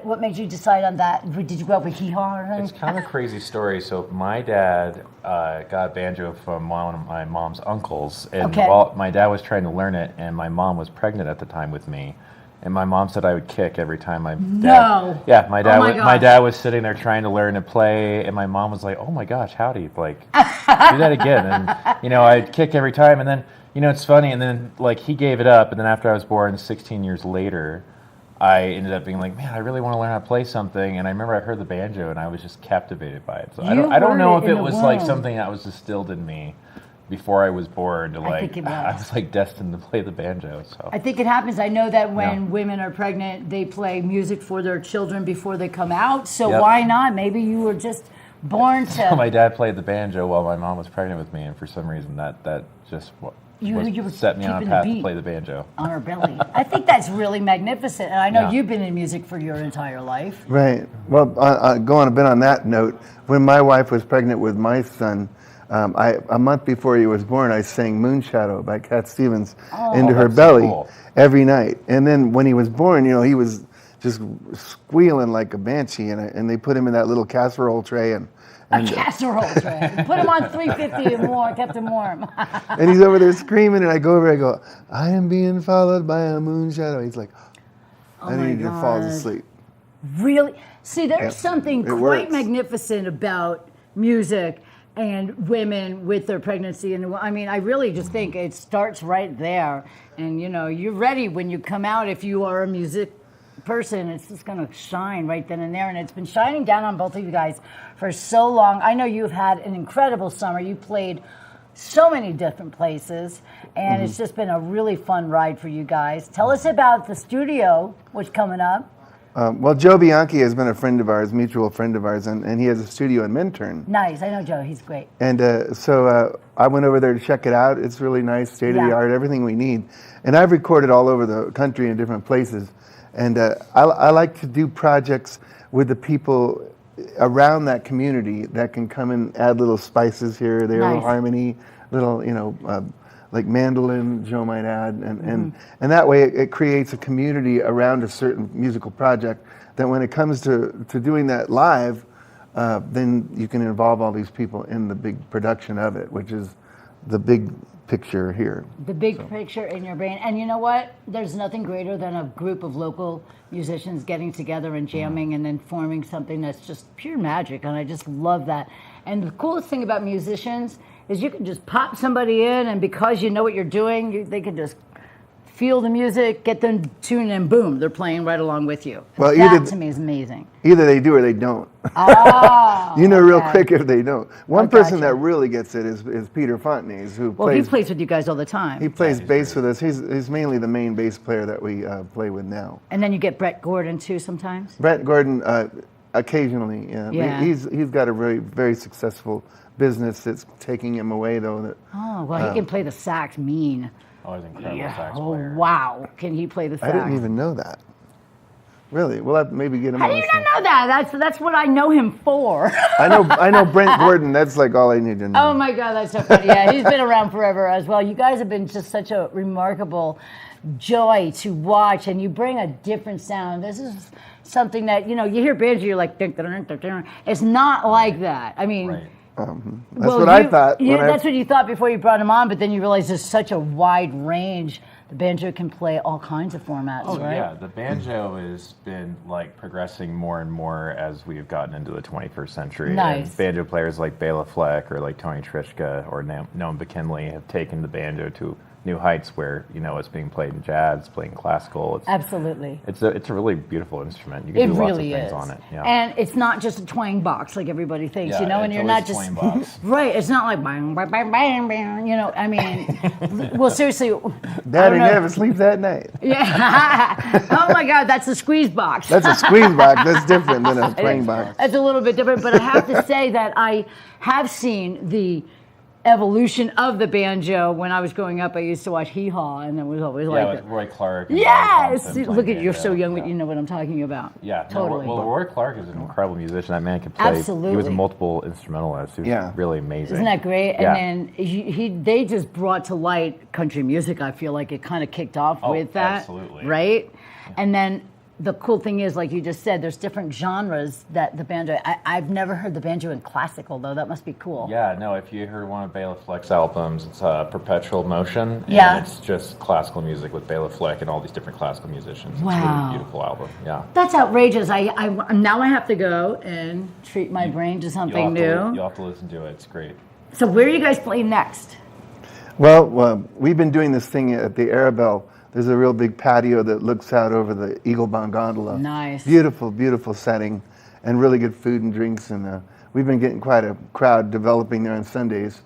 What made you decide on that? Did you go up with hee-haw or something? It's kind of a crazy story. So my dad got a banjo from one of my mom's uncles, and while my dad was trying to learn it, and my mom was pregnant at the time with me, and my mom said I would kick every time my dad. Yeah, my dad was sitting there trying to learn to play, and my mom was like, "Oh my gosh, howdy, like do that again." And I'd kick every time, and then. It's funny, and then, he gave it up, and then after I was born, 16 years later, I ended up being like, man, I really want to learn how to play something, and I remember I heard the banjo, and I was just captivated by it. So I don't know if it was, something that was distilled in me before I was born, to, I was, destined to play the banjo, so. I think it happens. I know that when women are pregnant, they play music for their children before they come out, so why not? Maybe you were just born to... So my dad played the banjo while my mom was pregnant with me, and for some reason that just... You set me on a path to play the banjo. On her belly. I think that's really magnificent. And I know you've been in music for your entire life. Right. Well, going a bit on that note, when my wife was pregnant with my son, a month before he was born, I sang Moonshadow by Cat Stevens into her belly every night. And then when he was born, he was just squealing like a banshee. And they put him in that little casserole tray and a casserole tray. Put him on 350 and more, kept him warm. And he's over there screaming, and I go over, I go, I am being followed by a moon shadow. He's like, and then he just falls asleep. Really? See, there's something quite magnificent about music and women with their pregnancy. And I mean, I really just think it starts right there. And, you're ready when you come out if you are a music person. It's just going to shine right then and there, and it's been shining down on both of you guys for so long. I know you've had an incredible summer. You played so many different places, and it's just been a really fun ride for you guys. Tell us about the studio, what's coming up. Well, Joe Bianchi has been a friend of ours, mutual friend of ours, and he has a studio in Minturn. Nice. I know Joe. He's great. And so I went over there to check it out. It's really nice, state-of-the-art, everything we need. And I've recorded all over the country in different places. And I like to do projects with the people around that community that can come and add little spices here or there, little harmony, little, like mandolin, Joe might add. And that way it creates a community around a certain musical project that when it comes to doing that live, then you can involve all these people in the big production of it, which is the big picture here. The big picture in your brain. And you know what? There's nothing greater than a group of local musicians getting together and jamming and then forming something that's just pure magic. And I just love that. And the coolest thing about musicians is you can just pop somebody in, and because you know what you're doing, they can just feel the music, get them tuned, and boom, they're playing right along with you. Well, that to me is amazing. Either they do or they don't. Oh, real quick if they don't. One person that really gets it is Peter Fontenay, who he plays with you guys all the time. He plays bass with us. He's mainly the main bass player that we play with now. And then you get Brett Gordon too sometimes? Brett Gordon, occasionally, yeah. He's got a very, very successful business that's taking him away, though. He can play the sax mean. Oh, he's an incredible sax player. Oh, wow. Can he play the sax? I didn't even know that. Really? We'll have to maybe get him on. How do you not know that? That's what I know him for. I know Brent Gordon. That's like all I need to know. Oh, my God. That's so funny. Yeah, he's been around forever as well. You guys have been just such a remarkable joy to watch, and you bring a different sound. This is something that, you hear banjo, you're like, dun, dun, dun, dun, dun. It's not like that. I mean... That's what I thought. That's what you thought before you brought him on, but then you realize there's such a wide range. The banjo can play all kinds of formats, right? Yeah, the banjo has been progressing more and more as we've gotten into the 21st century. Nice. And banjo players like Bela Fleck or like Tony Trischka or Noam McKinley have taken the banjo to new heights where, you know, it's being played in jazz, playing classical. Absolutely. It's a really beautiful instrument. You can do lots of things on it. Yeah. And it's not just a twang box like everybody thinks, Yeah, you know, and it's you're not always just a twang box. right. It's not like bang, bang, bang, bang, bang, you know. I mean, well, seriously, Daddy never sleeps at night. Yeah. Oh my God, that's a squeeze box. That's a squeeze box. That's different than a twang box. That's a little bit different, but I have to say that I have seen the evolution of the banjo. When I was growing up, I used to watch Hee Haw, and it was always like with Roy Clark. And yes. Thompson Look at playing you're so banjo. young, but you know what I'm talking about. Yeah, totally. No, well, Roy Clark is an incredible musician. That man can play. Absolutely. He was a multiple instrumentalist. He was really amazing. Isn't that great? Yeah. And then they just brought to light country music. I feel like it kind of kicked off with that. Absolutely. Right? Yeah. And then the cool thing is, like you just said, there's different genres that the banjo. I've never heard the banjo in classical, though. That must be cool. Yeah, no, if you heard one of Bela Fleck's albums, it's Perpetual Motion. Yeah. And it's just classical music with Bela Fleck and all these different classical musicians. It's a Wow. really beautiful album. Yeah. That's outrageous. I now I have to go and treat my brain to something new. You'll have to listen to it. It's great. So where are you guys playing next? Well, we've been doing this thing at the Arabelle. There's a real big patio that looks out over the Eagle Bound Gondola. Nice. Beautiful, beautiful setting, and really good food and drinks. And we've been getting quite a crowd developing there on Sundays.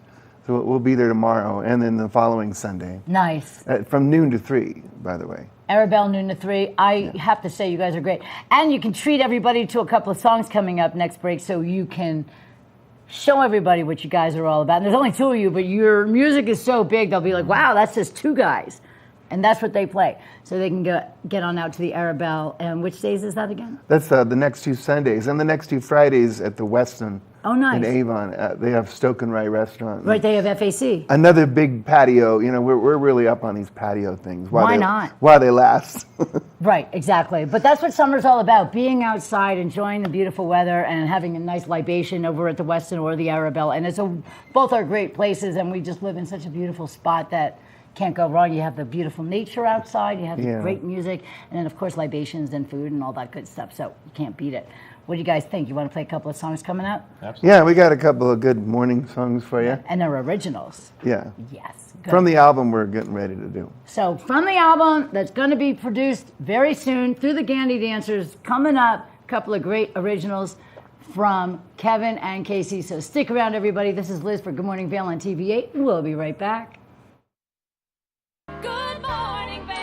So we'll be there tomorrow and then the following Sunday. Nice. From noon to 3, by the way. Arabelle, noon to 3. I have to say, you guys are great. And you can treat everybody to a couple of songs coming up next break so you can show everybody what you guys are all about. And there's only 2 of you, but your music is so big, they'll be like, wow, that's just 2 guys. And that's what they play. So they can get on out to the Arabelle. And which days is that again? That's the next 2 Sundays. And the next 2 Fridays at the Westin Oh, nice. in Avon. They have Stoke and Rye Restaurant. Right, they have FAC. Another big patio. You know, we're really up on these patio things. Why not? While they last. Right, exactly. But that's what summer's all about, being outside, enjoying the beautiful weather, and having a nice libation over at the Westin or the Arabelle. And both are great places, and we just live in such a beautiful spot that can't go wrong. You have the beautiful nature outside, you have the great music, and then, of course, libations and food and all that good stuff. So you can't beat it. What do you guys think? You want to play a couple of songs coming up? Absolutely. Yeah, we got a couple of good morning songs for you. And they're originals. Yeah. Yes. Good. From the album we're getting ready to do. So from the album that's going to be produced very soon through the Gandy Dancers, coming up, a couple of great originals from Kevin and Casey. So stick around, everybody. This is Liz for Good Morning Vail on TV8. We'll be right back. Good morning, Vail.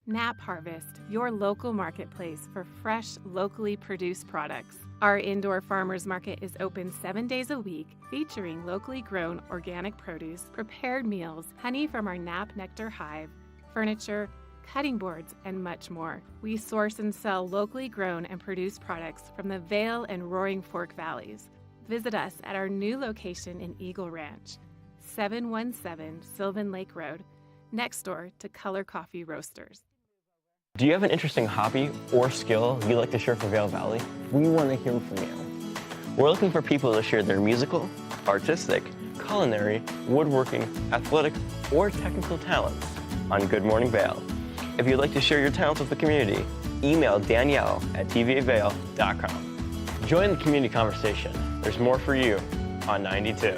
Nap Harvest, your local marketplace for fresh, locally produced products. Our indoor farmers market is open 7 days a week, featuring locally grown organic produce, prepared meals, honey from our Nap Nectar hive, furniture, cutting boards, and much more. We source and sell locally grown and produced products from the Vail and Roaring Fork Valleys. Visit us at our new location in Eagle Ranch, 717 Sylvan Lake Road, next door to Color Coffee Roasters. Do you have an interesting hobby or skill you'd like to share for Vail Valley? We want to hear from you. We're looking for people to share their musical, artistic, culinary, woodworking, athletic, or technical talents on Good Morning Vail. If you'd like to share your talents with the community, email Danielle at tvavail.com. Join the community conversation. There's more for you on 92.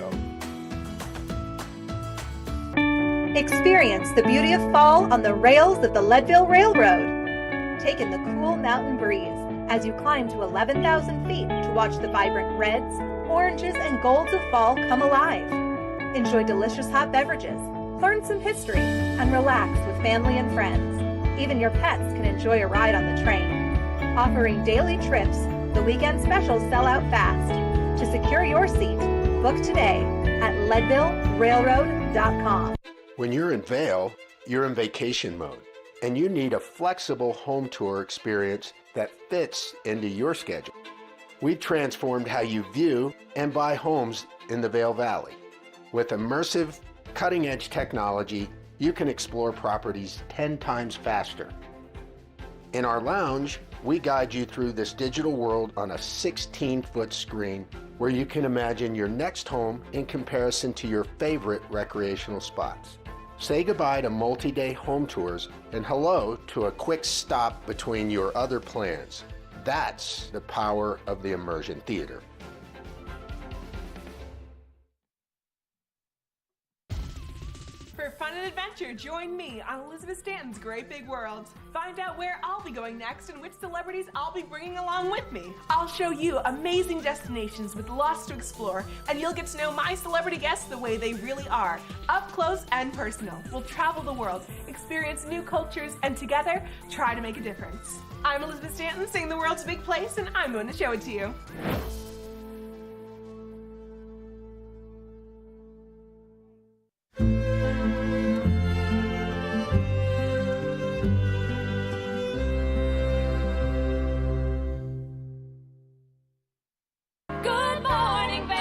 Experience the beauty of fall on the rails of the Leadville Railroad. Take in the cool mountain breeze as you climb to 11,000 feet to watch the vibrant reds, oranges, and golds of fall come alive. Enjoy delicious hot beverages, learn some history, and relax with family and friends. Even your pets can enjoy a ride on the train. Offering daily trips, the weekend specials sell out fast. To secure your seat, book today at leadvillerailroad.com. When you're in Vail, you're in vacation mode, and you need a flexible home tour experience that fits into your schedule. We've transformed how you view and buy homes in the Vail Valley. With immersive, cutting-edge technology, you can explore properties 10 times faster. In our lounge, we guide you through this digital world on a 16-foot screen where you can imagine your next home in comparison to your favorite recreational spots. Say goodbye to multi-day home tours and hello to a quick stop between your other plans. That's the power of the Immersion Theater. for fun and adventure, join me on Elizabeth Stanton's Great Big World. Find out where I'll be going next and which celebrities I'll be bringing along with me. I'll show you amazing destinations with lots to explore, and you'll get to know my celebrity guests the way they really are, up close and personal. We'll travel the world, experience new cultures, and together, try to make a difference. I'm Elizabeth Stanton, saying the world's a big place, and I'm going to show it to you. Good morning, Vail.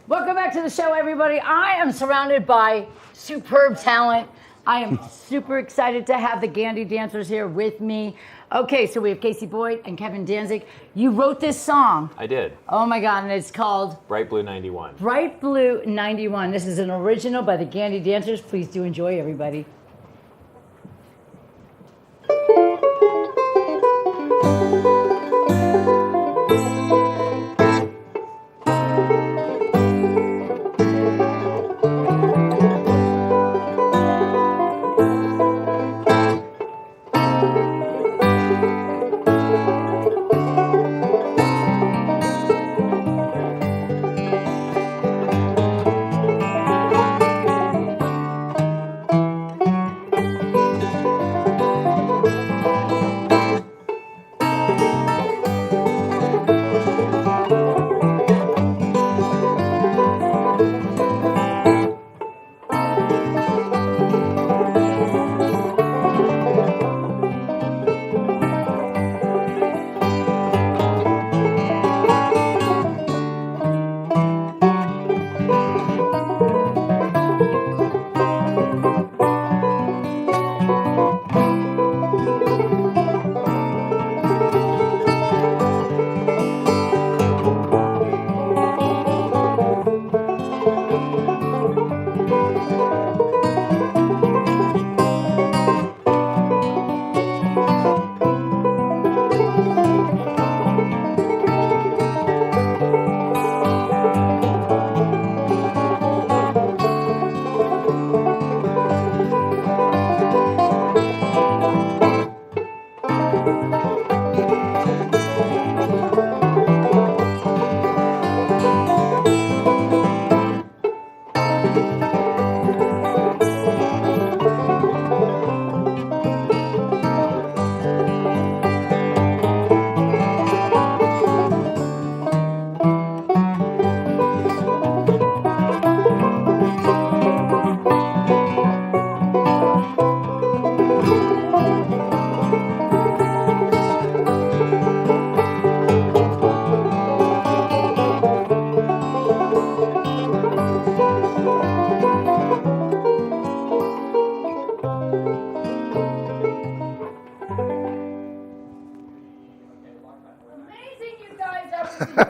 Welcome back to the show, everybody. I am surrounded by superb talent. I am super excited to have the Gandy Dancers here with me. Okay, so we have Casey Boyd and Kevin Danzig. You wrote this song. I did. Oh my God, and it's called Bright Blue 91. Bright Blue 91. This is an original by the Gandy Dancers. Please do enjoy, everybody.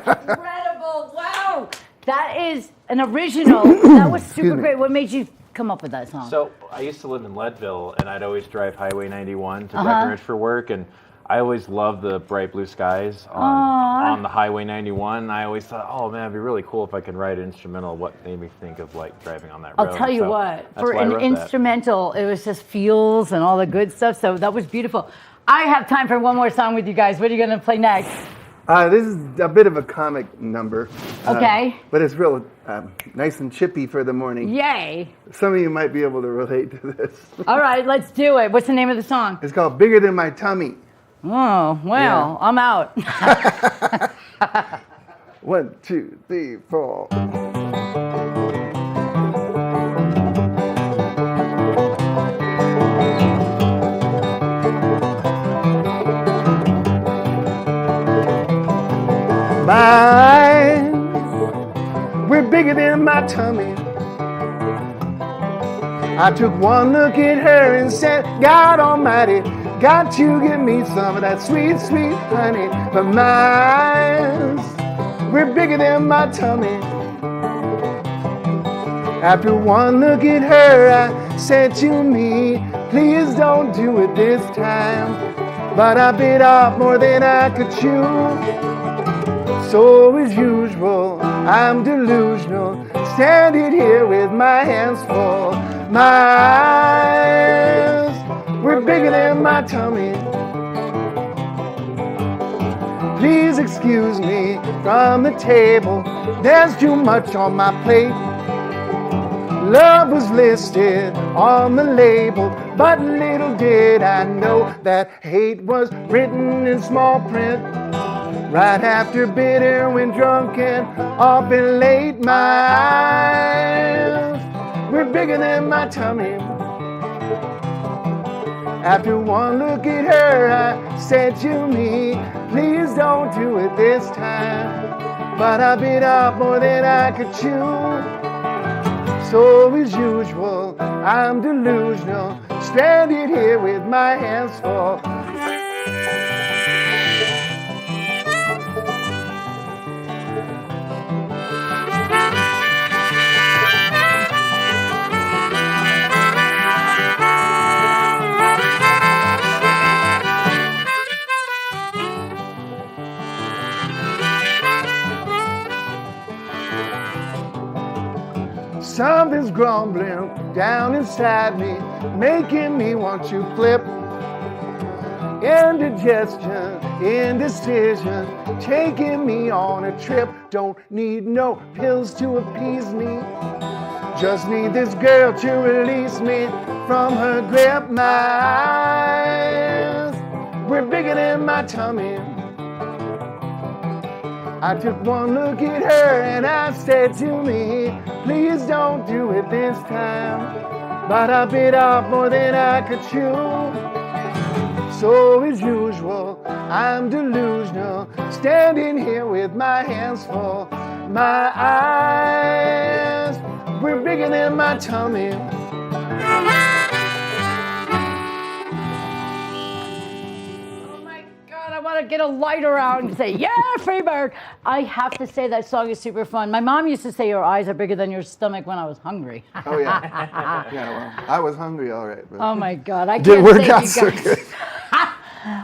Incredible. Wow. That is an original. That was super great. What made you come up with that song? So I used to live in Leadville, and I'd always drive Highway 91 to Breckenridge for work, and I always loved the bright blue skies on the Highway 91. I always thought, oh man, it'd be really cool if I could write an instrumental. What made me think of like driving on that road? I'll tell you what, for an instrumental, it was just feels and all the good stuff. So that was beautiful. I have time for one more song with you guys. What are you going to play next? This is a bit of a comic number. Okay. But it's real nice and chippy for the morning. Yay. Some of you might be able to relate to this. All right, let's do it. What's the name of the song? It's called Bigger Than My Tummy. Oh, well, I'm out. 1, 2, 3, 4. We're bigger than my tummy. I took one look at her and said, God Almighty, got to give me some of that sweet, sweet honey. But mine, we're bigger than my tummy. After one look at her, I said to me, please don't do it this time. But I bit off more than I could chew. So as usual, I'm delusional, standing here with my hands full. My eyes were bigger than my tummy. Please excuse me from the table, there's too much on my plate. Love was listed on the label, but little did I know that hate was written in small print. Right after bitter, when drunk and often late, my eyes were bigger than my tummy. After one look at her, I said to me, please don't do it this time. But I bit off more than I could chew. So as usual, I'm delusional, stranded here with my hands full. Something's grumbling down inside me, making me want to flip. Indigestion, indecision, taking me on a trip. Don't need no pills to appease me, just need this girl to release me from her grip. My eyes were bigger than my tummy. I took one look at her and I said to me, please don't do it this time. But I bit off more than I could chew. So as usual, I'm delusional, standing here with my hands full. My eyes were bigger than my tummy. I want to get a light around and say, yeah, Freeberg. I have to say that song is super fun. My mom used to say your eyes are bigger than your stomach when I was hungry. Oh, yeah. Yeah, well, I was hungry, all right. But oh, my God. I didn't can't work out thank you so guys. good.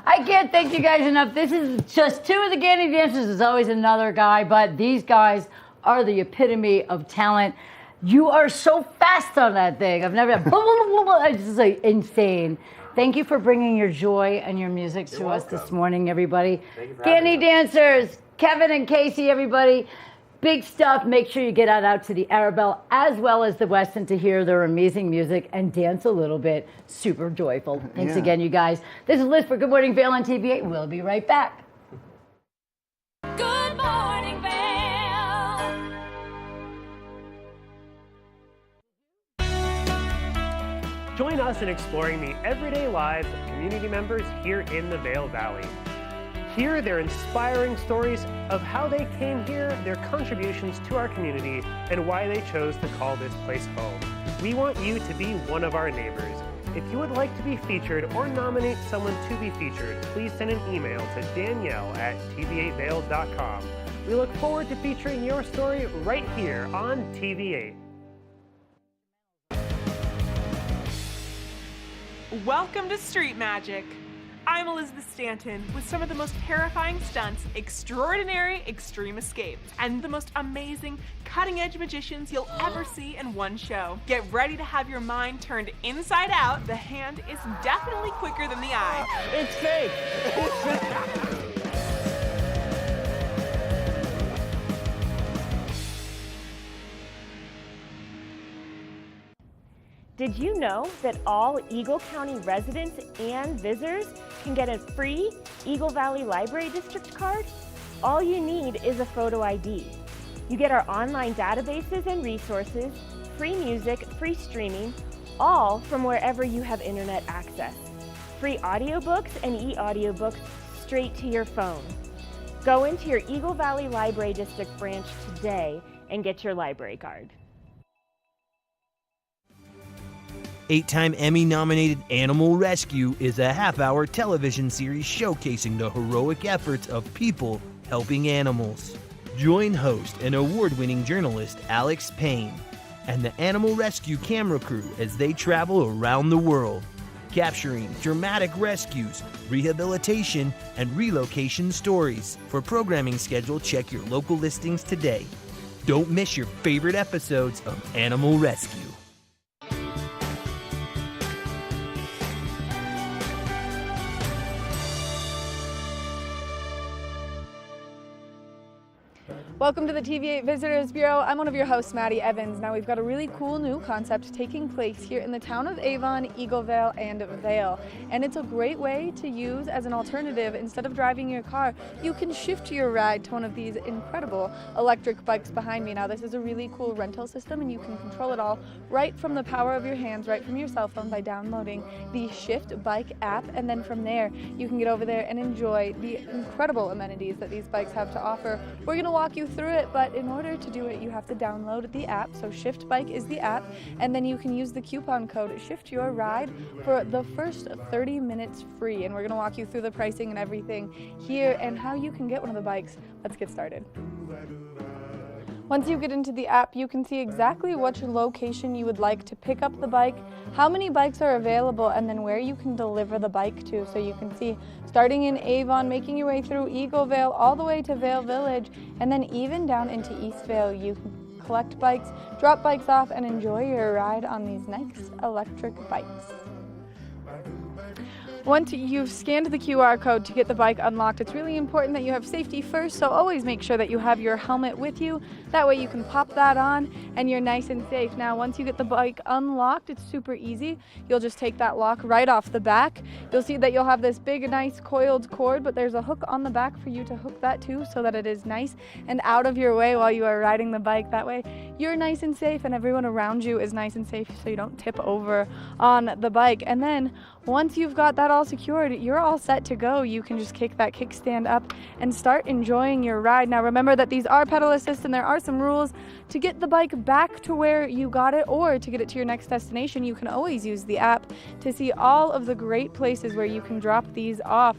I can't thank you guys enough. This is just two of the Gandy Dancers. There's always another guy, but these guys are the epitome of talent. You are so fast on that thing. I've never, it's just like insane. Thank you for bringing your joy and your music to us this morning, everybody. Gandy Dancers, Kevin and Casey, everybody. Big stuff. Make sure you get out to the Arabelle as well as the Westin to hear their amazing music and dance a little bit. Super joyful. Thanks again, you guys. This is Liz for Good Morning Vail on TV8. We'll be right back. Good morning, Vail. Join us in exploring the everyday lives of community members here in the Vail Valley. Hear their inspiring stories of how they came here, their contributions to our community, and why they chose to call this place home. We want you to be one of our neighbors. If you would like to be featured or nominate someone to be featured, please send an email to danielle@tv8vail.com. We look forward to featuring your story right here on TV8. Welcome to Street Magic. I'm Elizabeth Stanton with some of the most terrifying stunts, extraordinary extreme escapes, and the most amazing cutting-edge magicians you'll ever see in one show. Get ready to have your mind turned inside out. The hand is definitely quicker than the eye. It's fake! Did you know that all Eagle County residents and visitors can get a free Eagle Valley Library District card? All you need is a photo ID. You get our online databases and resources, free music, free streaming, all from wherever you have internet access. Free audiobooks and e-audiobooks straight to your phone. Go into your Eagle Valley Library District branch today and get your library card. 8-time Emmy-nominated Animal Rescue is a half-hour television series showcasing the heroic efforts of people helping animals. Join host and award-winning journalist Alex Payne and the Animal Rescue camera crew as they travel around the world. capturing dramatic rescues, rehabilitation, and relocation stories. For programming schedule, check your local listings today. Don't miss your favorite episodes of Animal Rescue. Welcome to the TV8 Visitors Bureau. I'm one of your hosts, Maddie Evans. Now we've got a really cool new concept taking place here in the town of Avon, Eaglevale, and Vail. And it's a great way to use as an alternative. Instead of driving your car, you can shift your ride to one of these incredible electric bikes behind me. Now this is a really cool rental system, and you can control it all right from the power of your hands, right from your cell phone by downloading the Shift Bike app. And then from there, you can get over there and enjoy the incredible amenities that these bikes have to offer. We're going to walk you through it, but in order to do it, you have to download the app. So Shift Bike is the app, and then you can use the coupon code Shift Your Ride for the first 30 minutes free. And we're going to walk you through the pricing and everything here and how you can get one of the bikes. Let's get started. Once you get into the app, you can see exactly which location you would like to pick up the bike, how many bikes are available, and then where you can deliver the bike to. So you can see starting in Avon, making your way through Eaglevale, all the way to Vail Village, and then even down into East Vail. You can collect bikes, drop bikes off, and enjoy your ride on these nice electric bikes. Once you've scanned the QR code to get the bike unlocked, it's really important that you have safety first, so always make sure that you have your helmet with you. That way you can pop that on and you're nice and safe. Now, once you get the bike unlocked, it's super easy. You'll just take that lock right off the back. You'll see that you'll have this big, nice coiled cord, but there's a hook on the back for you to hook that to so that it is nice and out of your way while you are riding the bike. That way you're nice and safe and everyone around you is nice and safe so you don't tip over on the bike. And then once you've got that all secured, you're all set to go. You can just kick that kickstand up and start enjoying your ride. Now remember that these are pedal assist and there are some rules. To get the bike back to where you got it or to get it to your next destination, you can always use the app to see all of the great places where you can drop these off.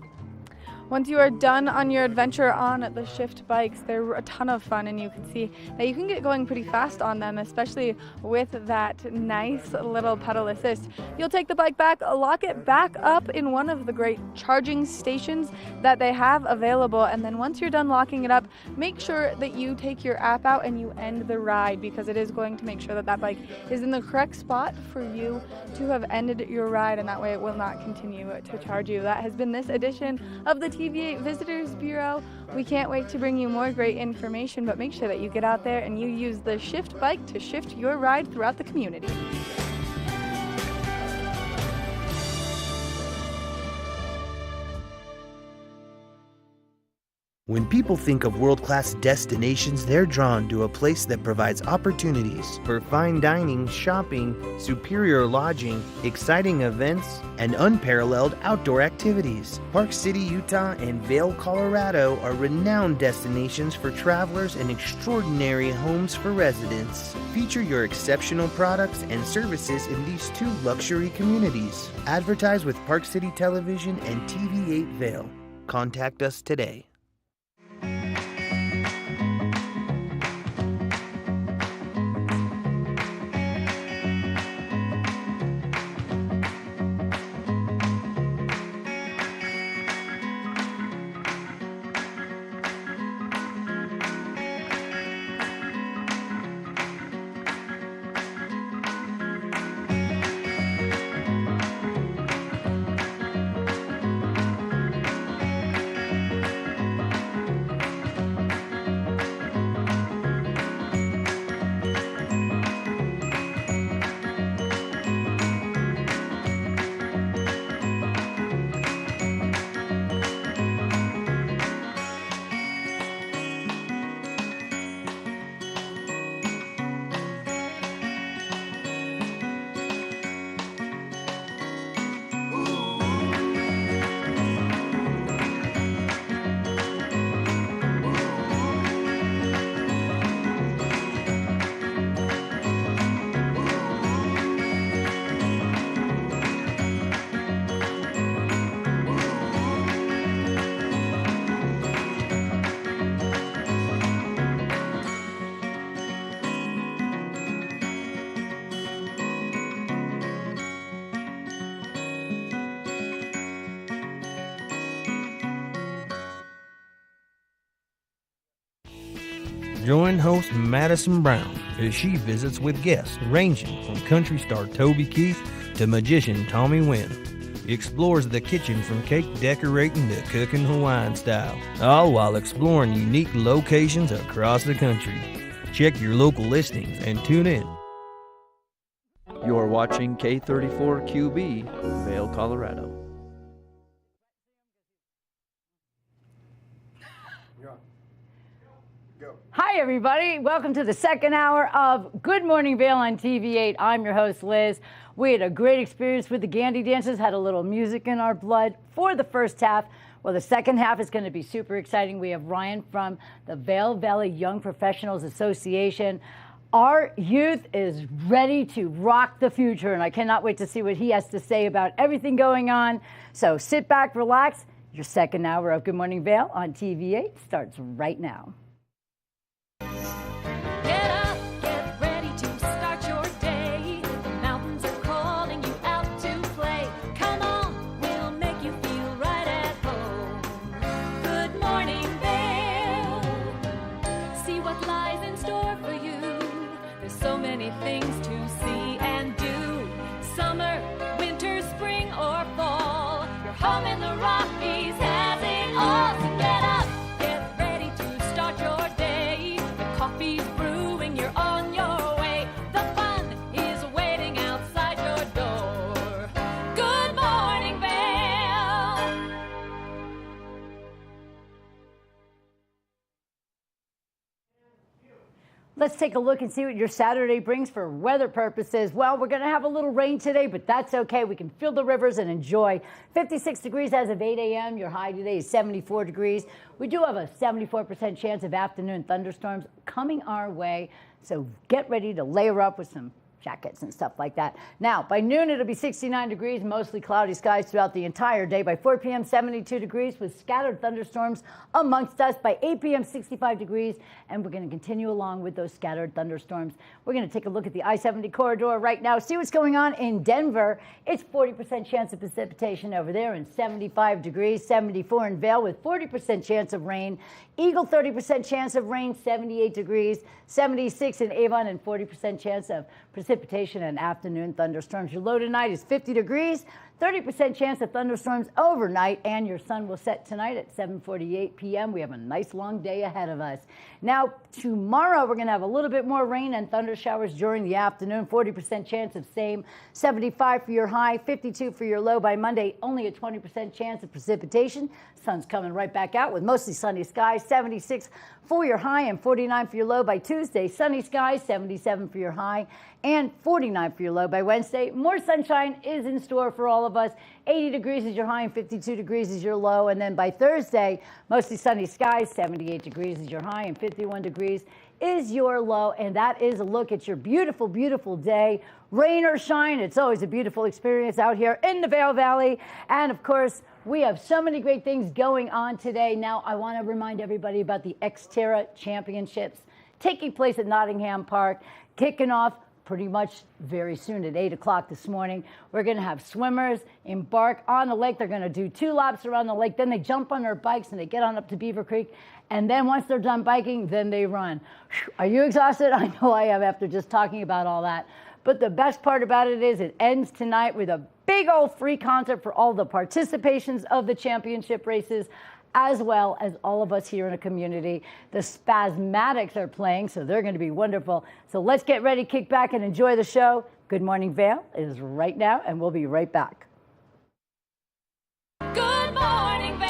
Once you are done on your adventure on the Shift bikes, they're a ton of fun, and you can see that you can get going pretty fast on them, especially with that nice little pedal assist. You'll take the bike back, lock it back up in one of the great charging stations that they have available, and then once you're done locking it up, make sure that you take your app out and you end the ride, because it is going to make sure that that bike is in the correct spot for you to have ended your ride, and that way it will not continue to charge you. That has been this edition of the TV8 Visitors Bureau. We can't wait to bring you more great information, but make sure that you get out there and you use the Shift Bike to shift your ride throughout the community. When people think of world-class destinations, they're drawn to a place that provides opportunities for fine dining, shopping, superior lodging, exciting events, and unparalleled outdoor activities. Park City, Utah, and Vail, Colorado are renowned destinations for travelers and extraordinary homes for residents. Feature your exceptional products and services in these two luxury communities. Advertise with Park City Television and TV8 Vail. Contact us today. Join host Madison Brown as she visits with guests ranging from country star Toby Keith to magician Tommy Wynn. Explores the kitchen from cake decorating to cooking Hawaiian style, all while exploring unique locations across the country. Check your local listings and tune in. You're watching K34QB, Vail, Colorado. Hi, everybody. Welcome to the second hour of Good Morning Vail on TV8. I'm your host, Liz. We had a great experience with the Gandy Dancers, had a little music in our blood for the first half. Well, the second half is going to be super exciting. We have Ryan from the Vail Valley Young Professionals Association. Our youth is ready to rock the future, and I cannot wait to see what he has to say about everything going on. So sit back, relax. Your second hour of Good Morning Vail on TV8 starts right now. Get up, get ready to start your day. The mountains are calling you out to play. Come on, we'll make you feel right at home. Good morning, Vail. See what lies in store for you. There's so many things to see and do. Summer, winter, spring, or fall. Your home in the Rockies has it all. So get up, get ready to start your day. The coffee's brewing, you're on your way. The fun is waiting outside your door. Good morning, Vail. Let's take a look and see what your Saturday brings for weather purposes. Well, we're going to have a little rain today, but that's okay. We can fill the rivers and enjoy. 56 degrees as of 8 a.m. Your high today is 74 degrees. We do have a 74% chance of afternoon thunderstorms coming our way, so get ready to layer up with some jackets and stuff like that. Now, by noon, it'll be 69 degrees, mostly cloudy skies throughout the entire day. By 4 p.m., 72 degrees with scattered thunderstorms amongst us. By 8 p.m., 65 degrees, and we're going to continue along with those scattered thunderstorms. We're going to take a look at the I-70 corridor right now, see what's going on in Denver. It's 40% chance of precipitation over there and 75 degrees, 74 in Vail with 40% chance of rain. Eagle, 30% chance of rain, 78 degrees, 76 in Avon, and 40% chance of precipitation and afternoon thunderstorms. Your low tonight is 50 degrees, 30% chance of thunderstorms overnight, and your sun will set tonight at 7:48 p.m. We have a nice long day ahead of us. Now, tomorrow we're going to have a little bit more rain and thunder showers during the afternoon, 40% chance of same, 75 for your high, 52 for your low. By Monday, only a 20% chance of precipitation. Sun's coming right back out with mostly sunny skies, 76 for your high and 49 for your low. By Tuesday, sunny skies, 77 for your high and 49 for your low. By Wednesday, more sunshine is in store for all of us. 80 degrees is your high and 52 degrees is your low. And then by Thursday, mostly sunny skies, 78 degrees is your high and 51 degrees is your low. And that is a look at your beautiful, beautiful day. Rain or shine, it's always a beautiful experience out here in the Vail Valley. And of course, we have so many great things going on today. Now, I want to remind everybody about the Xterra Championships taking place at Nottingham Park, kicking off pretty much very soon at 8 o'clock this morning. We're going to have swimmers embark on the lake. They're going to do 2 laps around the lake. Then they jump on their bikes and they get on up to Beaver Creek. And then once they're done biking, then they run. Are you exhausted? I know I am after just talking about all that. But the best part about it is it ends tonight with a big old free concert for all the participations of the championship races, as well as all of us here in the community. The Spasmatics are playing, so they're going to be wonderful. So let's get ready, kick back, and enjoy the show. Good Morning Vail is right now, and we'll be right back. Good morning, Vail.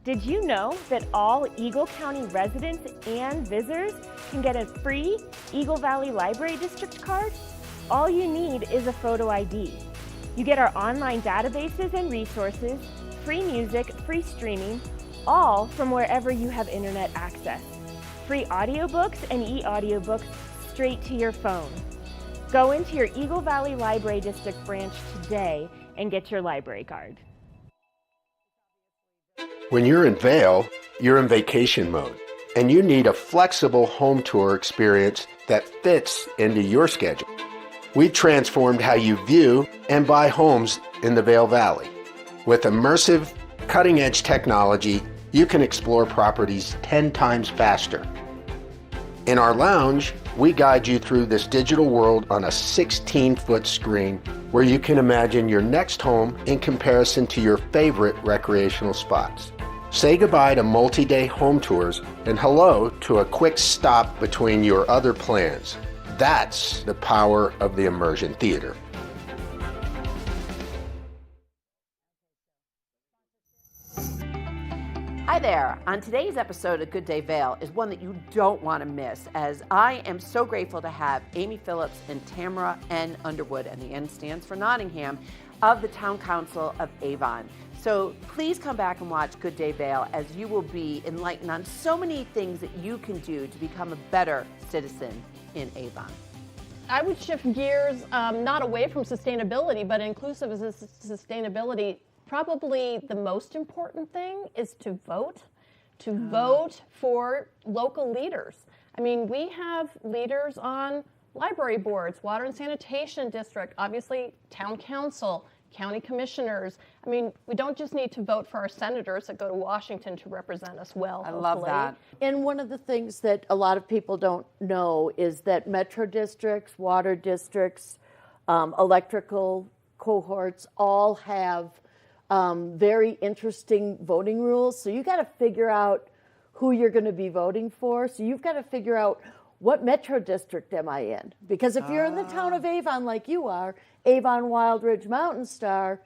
Did you know that all Eagle County residents and visitors can get a free Eagle Valley Library District card? All you need is a photo ID. You get our online databases and resources, free music, free streaming, all from wherever you have internet access. Free audiobooks and e-audiobooks straight to your phone. Go into your Eagle Valley Library District branch today and get your library card. When you're in Vail, you're in vacation mode, and you need a flexible home tour experience that fits into your schedule. We've transformed how you view and buy homes in the Vail Valley. With immersive cutting-edge technology, you can explore properties 10 times faster. In our lounge, we guide you through this digital world on a 16-foot screen where you can imagine your next home in comparison to your favorite recreational spots. Say goodbye to multi-day home tours and hello to a quick stop between your other plans. That's the power of the immersion theater. Hi there. On today's episode of Good Day Vail is one that you don't want to miss, as I am so grateful to have Amy Phillips and Tamara N. Underwood, and the N stands for Nottingham, of the Town Council of Avon. So please come back and watch Good Day Vail, as you will be enlightened on so many things that you can do to become a better citizen in Avon. I would shift gears, not away from sustainability, but inclusive as sustainability. Probably the most important thing is to vote for local leaders. I mean, we have leaders on library boards, water and sanitation district, obviously town council, county commissioners. I mean, we don't just need to vote for our senators that go to Washington to represent us well. I love that. And one of the things that a lot of people don't know is that metro districts, water districts, electrical cohorts all have very interesting voting rules. So you got to figure out who you're going to be voting for. So you've got to figure out, what metro district am I in? Because if you're in the town of Avon like you are, Avon Wild Ridge Mountain Star,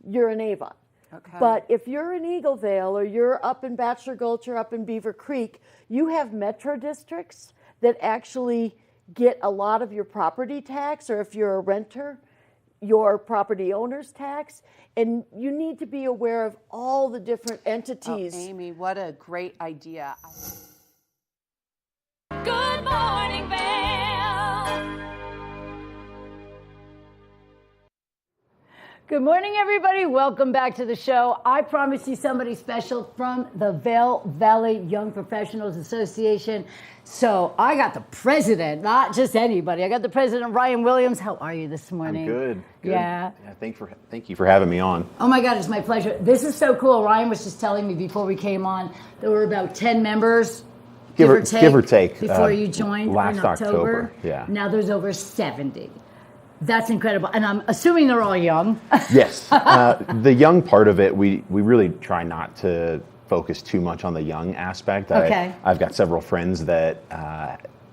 you're in Avon. Okay. But if you're in Eaglevale or you're up in Bachelor Gulch or up in Beaver Creek, you have metro districts that actually get a lot of your property tax, or if you're a renter, your property owner's tax. And you need to be aware of all the different entities. Oh, Amy, what a great idea. Good morning, Vail. Good morning, everybody. Welcome back to the show. I promised you somebody special from the Vail Valley Young Professionals Association. So I got the president, not just anybody. I got the president, Ryan Williams. How are you this morning? I'm good. Yeah. Thank you for having me on. Oh my God, it's my pleasure. This is so cool. Ryan was just telling me before we came on, there were about 10 members, give or take, before you joined last in October. Yeah. Now there's over 70. That's incredible. And I'm assuming they're all young. Yes. The young part of it, we really try not to focus too much on the young aspect. Okay. I've got several friends that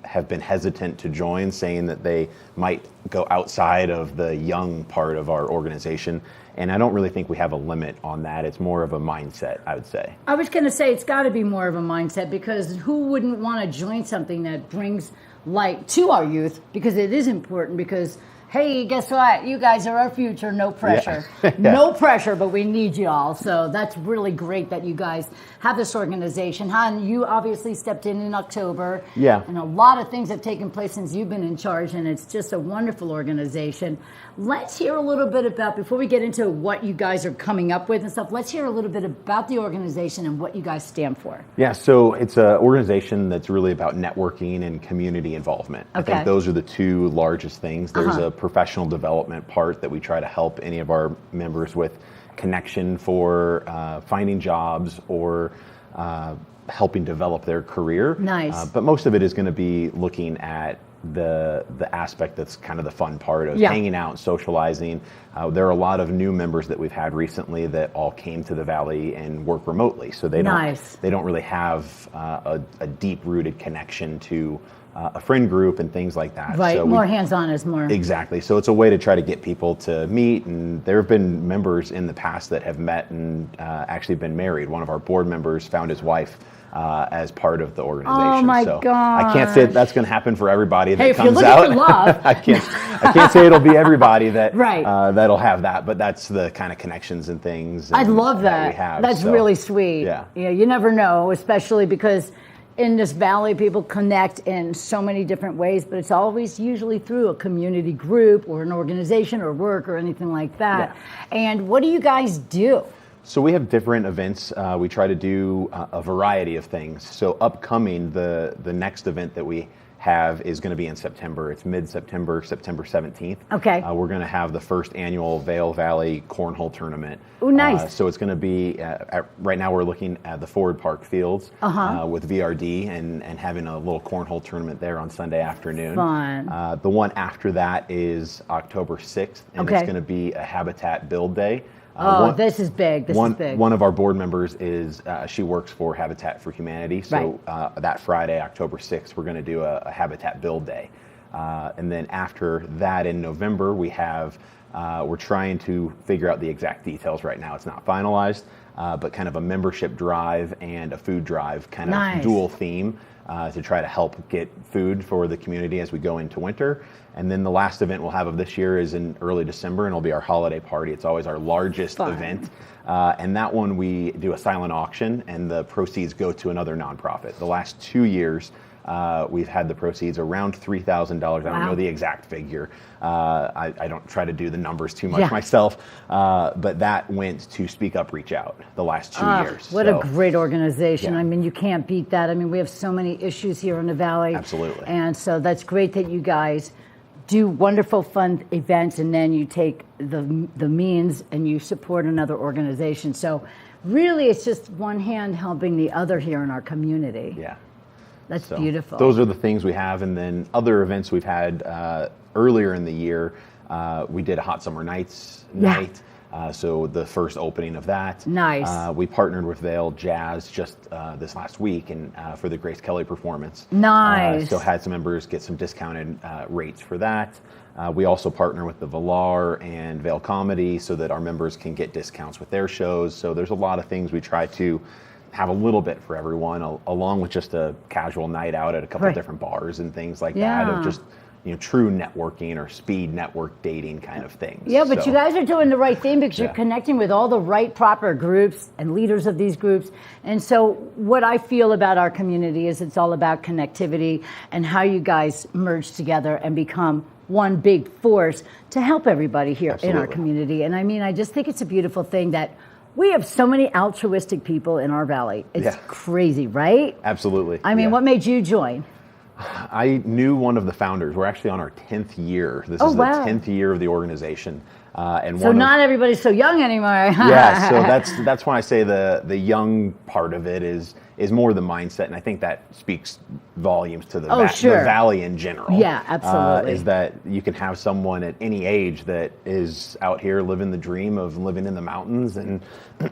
have been hesitant to join, saying that they might go outside of the young part of our organization. And I don't really think we have a limit on that. It's more of a mindset, I would say. I was going to say it's got to be more of a mindset, because who wouldn't want to join something that brings light to our youth? Because it is important, because hey, guess what? You guys are our future. No pressure. Yeah. No pressure, but we need you all. So that's really great that you guys have this organization. Han, you obviously stepped in October. Yeah. And a lot of things have taken place since you've been in charge, and it's just a wonderful organization. Let's hear a little bit about, before we get into what you guys are coming up with and stuff, let's hear a little bit about the organization and what you guys stand for. Yeah, so it's an organization that's really about networking and community involvement. Okay. I think those are the two largest things. There's a professional development part that we try to help any of our members with, connection for finding jobs or helping develop their career. Nice. But most of it is going to be looking at the aspect that's kind of the fun part of hanging out, socializing. There are a lot of new members that we've had recently that all came to the Valley and work remotely, so they don't really have a deep-rooted connection to a friend group and things like that. Right, so more hands-on is more. Exactly. So it's a way to try to get people to meet, and there have been members in the past that have met and actually been married. One of our board members found his wife as part of the organization. Oh my so gosh. I can't say that's going to happen for everybody that Hey, if comes you're out. looking for love. I can't say it'll be everybody that Right. That'll have that, but that's the kind of connections and things. I love that. we have. That's So, really sweet. Yeah. You never know, especially because in this valley, people connect in so many different ways, but it's always usually through a community group or an organization or work or anything like that. And what do you guys do? So we have different events. We try to do a variety of things. So upcoming, the next event that we have is going to be in September. It's mid-September, September 17th. Okay. We're going to have the first annual Vail Valley Cornhole Tournament. Oh, nice. So it's going to be, right now we're looking at the Ford Park Fields with VRD and having a little cornhole tournament there on Sunday afternoon. Fun. The one after that is October 6th, and it's going to be a Habitat Build Day. This is big. This is big. One of our board members is, she works for Habitat for Humanity. So that Friday, October 6th, we're going to do a Habitat Build Day. And then after that in November, we have, we're trying to figure out the exact details right now. It's not finalized, but kind of a membership drive and a food drive, kind of dual theme. To try to help get food for the community as we go into winter. And then the last event we'll have of this year is in early December, and it'll be our holiday party. It's always our largest event. And that one we do a silent auction, and the proceeds go to another nonprofit. The last 2 years, we've had the proceeds around $3,000. I don't know the exact figure. I don't try to do the numbers too much myself, but that went to Speak Up, Reach Out the last 2 years. What a great organization. I mean, you can't beat that. I mean, we have so many issues here in the Valley. Absolutely. And so that's great that you guys do wonderful, fun events, and then you take the means and you support another organization. So really, it's just one hand helping the other here in our community. Yeah. That's beautiful. Those are the things we have. And then other events we've had earlier in the year, we did a Hot Summer Nights night. So the first opening of that. Nice. We partnered with Vail Jazz just this last week and for the Grace Kelly performance. Nice. So had some members get some discounted rates for that. We also partner with the Valar and Vail Comedy so that our members can get discounts with their shows. So there's a lot of things we try to have a little bit for everyone, along with just a casual night out at a couple of different bars and things like that of just true networking or speed network dating kind of things. Yeah, but you guys are doing the right thing because you're connecting with all the right proper groups and leaders of these groups. And so what I feel about our community is it's all about connectivity and how you guys merge together and become one big force to help everybody here in our community. And I mean, I just think it's a beautiful thing that we have so many altruistic people in our valley. It's crazy, right? Absolutely. I mean, what made you join? I knew one of the founders. We're actually on our 10th year. This is the 10th year of the organization. And so not everybody's so young anymore. Yeah, so that's why I say the young part of it is more the mindset, and I think that speaks volumes to the valley in general. Yeah, absolutely. Is that you can have someone at any age that is out here living the dream of living in the mountains, and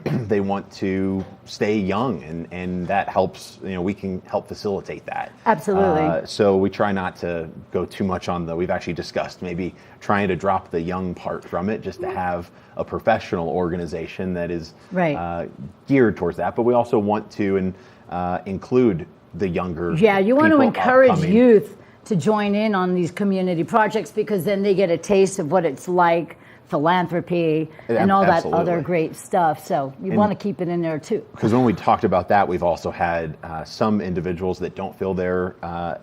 they want to stay young, and that helps. We can help facilitate that. Absolutely. So we try not to go too much on we've actually discussed maybe trying to drop the young part from it, just to have a professional organization that is geared towards that. But we also want to include the younger. Yeah, you want to encourage youth to join in on these community projects because then they get a taste of what it's like, philanthropy, and all that other great stuff. So you want to keep it in there too. Because when we talked about that, we've also had some individuals that don't feel they're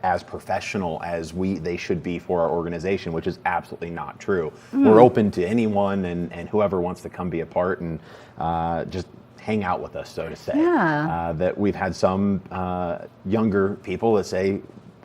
as professional as they should be for our organization, which is absolutely not true. We're open to anyone and whoever wants to come be a part and just hang out with us, so to say. Yeah. That we've had some younger people that say,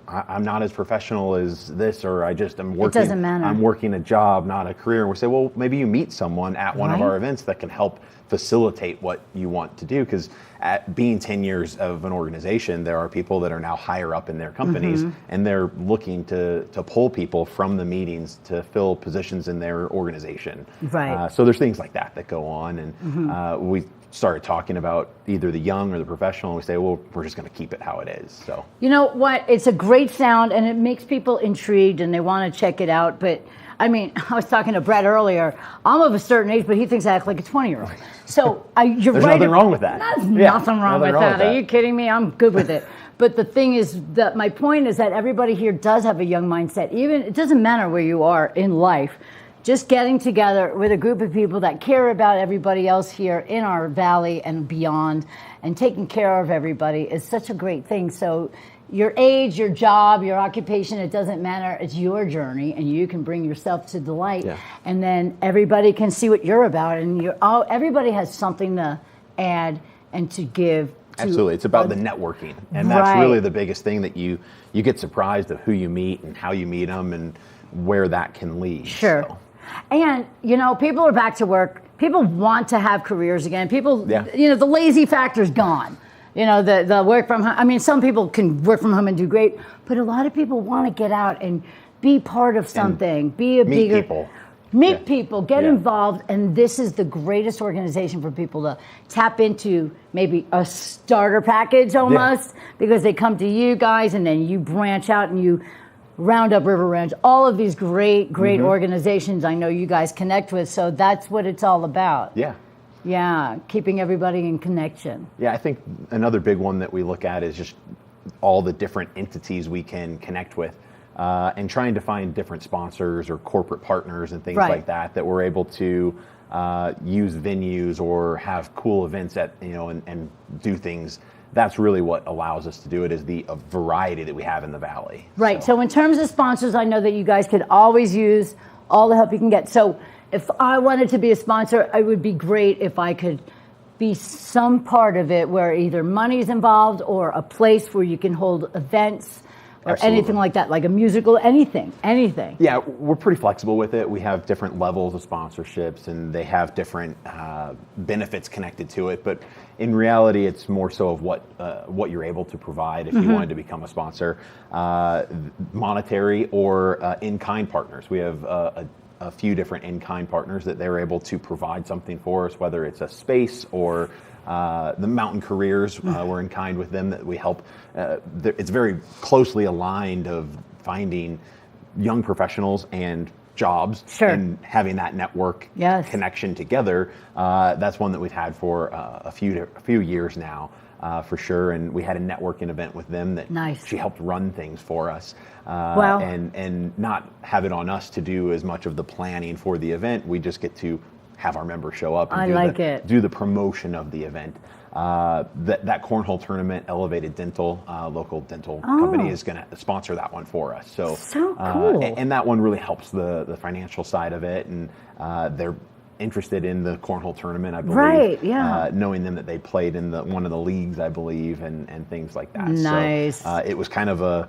I'm not as professional as this, or I'm working. It doesn't matter. I'm working a job, not a career. And we say, well, maybe you meet someone at one of our events that can help facilitate what you want to do. Because at being 10 years of an organization, there are people that are now higher up in their companies, and they're looking to pull people from the meetings to fill positions in their organization. Right. So there's things like that go on, and we started talking about either the young or the professional, and we say, well, we're just going to keep it how it is. So you know what? It's a great sound, and it makes people intrigued, and they want to check it out. But I mean, I was talking to Brett earlier. I'm of a certain age, but he thinks I act like a 20-year-old. So you're There's right. nothing wrong with that. There's nothing wrong with that. Are you kidding me? I'm good with it. But the thing is that my point is that everybody here does have a young mindset. Even it doesn't matter where you are in life. Just getting together with a group of people that care about everybody else here in our valley and beyond and taking care of everybody is such a great thing. So your age, your job, your occupation, it doesn't matter. It's your journey, and you can bring yourself to delight. Yeah. And then everybody can see what you're about, and everybody has something to add and to give Absolutely. It's about the networking. And that's really the biggest thing, that you get surprised of who you meet and how you meet them and where that can lead. Sure. So. And, you know, people are back to work. People want to have careers again. People, you know, the lazy factor's gone. You know, the work from home. I mean, some people can work from home and do great, but a lot of people want to get out and be part of something, be a bigger... Meet people, get involved, and this is the greatest organization for people to tap into, maybe a starter package almost, because they come to you guys and then you branch out and you round up River Ranch, all of these great organizations I know you guys connect with, so that's what it's all about. Yeah, keeping everybody in connection. Yeah, I think another big one that we look at is just all the different entities we can connect with. And trying to find different sponsors or corporate partners and things like that we're able to use venues or have cool events at, you know, and do things. That's really what allows us to do it, is the variety that we have in the Valley. Right. So in terms of sponsors, I know that you guys could always use all the help you can get. So if I wanted to be a sponsor, it would be great if I could be some part of it, where either money's involved or a place where you can hold events. Or anything like that, like a musical, anything. Yeah, we're pretty flexible with it. We have different levels of sponsorships, and they have different benefits connected to it. But in reality, it's more so of what you're able to provide if you wanted to become a sponsor, monetary or in-kind partners. We have a few different in-kind partners that they're able to provide something for us, whether it's a space or the Mountain Careers. We're in kind with them, that we help. It's very closely aligned of finding young professionals and jobs and having that network connection together. That's one that we've had for a few years now, for sure. And we had a networking event with them that she helped run things for us. And not have it on us to do as much of the planning for the event. We just get to have our members show up and do the promotion of the event. That cornhole tournament, Elevated Dental, local dental company, is going to sponsor that one for us. So cool. And that one really helps the financial side of it, and they're interested in the cornhole tournament, I believe. Knowing them that they played in one of the leagues, I believe, and things like that. Nice. So it was kind of a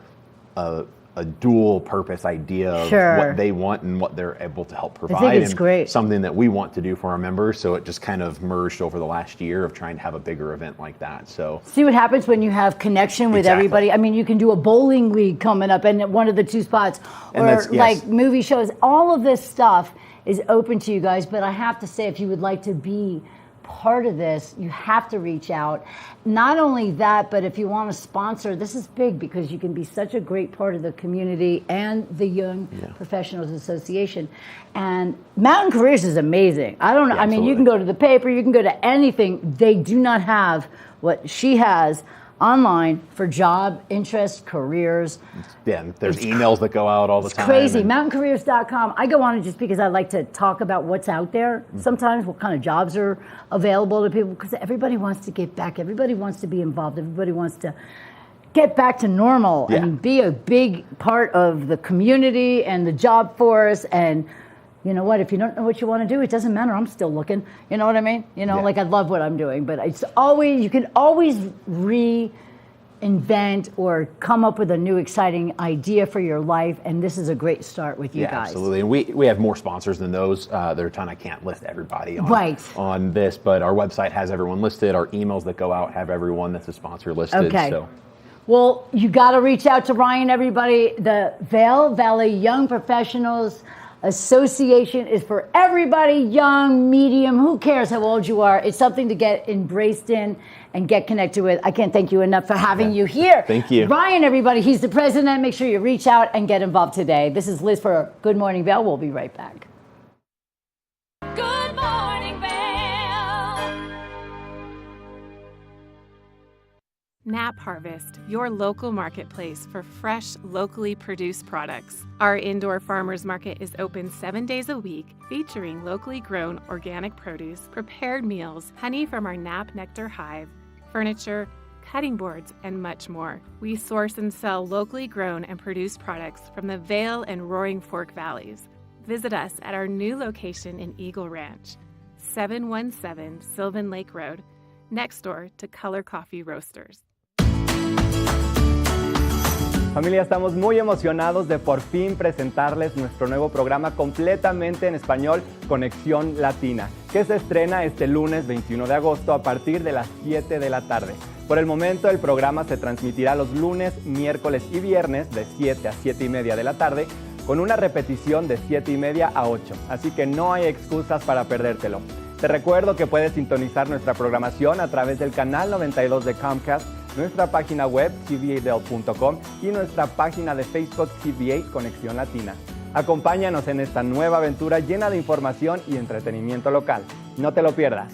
dual purpose idea of what they want and what they're able to help provide. I think it's great. Something that we want to do for our members. So it just kind of merged over the last year of trying to have a bigger event like that. So see what happens when you have connection with everybody. I mean, you can do a bowling league coming up in one of the two spots, or like movie shows. All of this stuff is open to you guys. But I have to say, if you would like to be part of this, you have to reach out. Not only that, but if you want to sponsor, this is big, because you can be such a great part of the community and the Young Professionals Association. And Mountain Careers is amazing. I don't know. I mean, you can go to the paper, you can go to anything. They do not have what she has online for job, interest, careers. Yeah, there's emails that go out all the time. Crazy. MountainCareers.com. I go on it just because I like to talk about what's out there. Sometimes what kind of jobs are available to people, because everybody wants to get back. Everybody wants to be involved. Everybody wants to get back to normal and be a big part of the community and the job force. And you know what? If you don't know what you want to do, it doesn't matter. I'm still looking. You know what I mean? You know, like I love what I'm doing, but it's always, you can always reinvent or come up with a new exciting idea for your life. And this is a great start with you guys. Absolutely. And we have more sponsors than those. There are a ton. I can't list everybody on this, but our website has everyone listed. Our emails that go out have everyone that's a sponsor listed. Okay. So. Well, you got to reach out to Ryan, everybody. The Vail Valley Young Professionals Association is for everybody, young, medium, who cares how old you are. It's something to get embraced in and get connected with. I can't thank you enough for having you here. Thank you. Ryan, everybody, he's the president. Make sure you reach out and get involved today. This is Liz for Good Morning Vail. We'll be right back. Good morning, Vail. Nap Harvest, your local marketplace for fresh, locally produced products. Our indoor farmers market is open 7 days a week, featuring locally grown organic produce, prepared meals, honey from our Nap Nectar hive, furniture, cutting boards, and much more. We source and sell locally grown and produced products from the Vail and Roaring Fork Valleys. Visit us at our new location in Eagle Ranch, 717 Sylvan Lake Road, next door to Color Coffee Roasters. Familia, estamos muy emocionados de por fin presentarles nuestro nuevo programa completamente en español, Conexión Latina, que se estrena este lunes 21 de agosto a partir de las 7 de la tarde. Por el momento, el programa se transmitirá los lunes, miércoles y viernes de 7 a 7 y media de la tarde, con una repetición de 7 y media a 8, así que no hay excusas para perdértelo. Te recuerdo que puedes sintonizar nuestra programación a través del canal 92 de Comcast, nuestra página web tv8vail.com y nuestra página de Facebook TV8 Conexión Latina. Acompáñanos en esta nueva aventura llena de información y entretenimiento local. No te lo pierdas.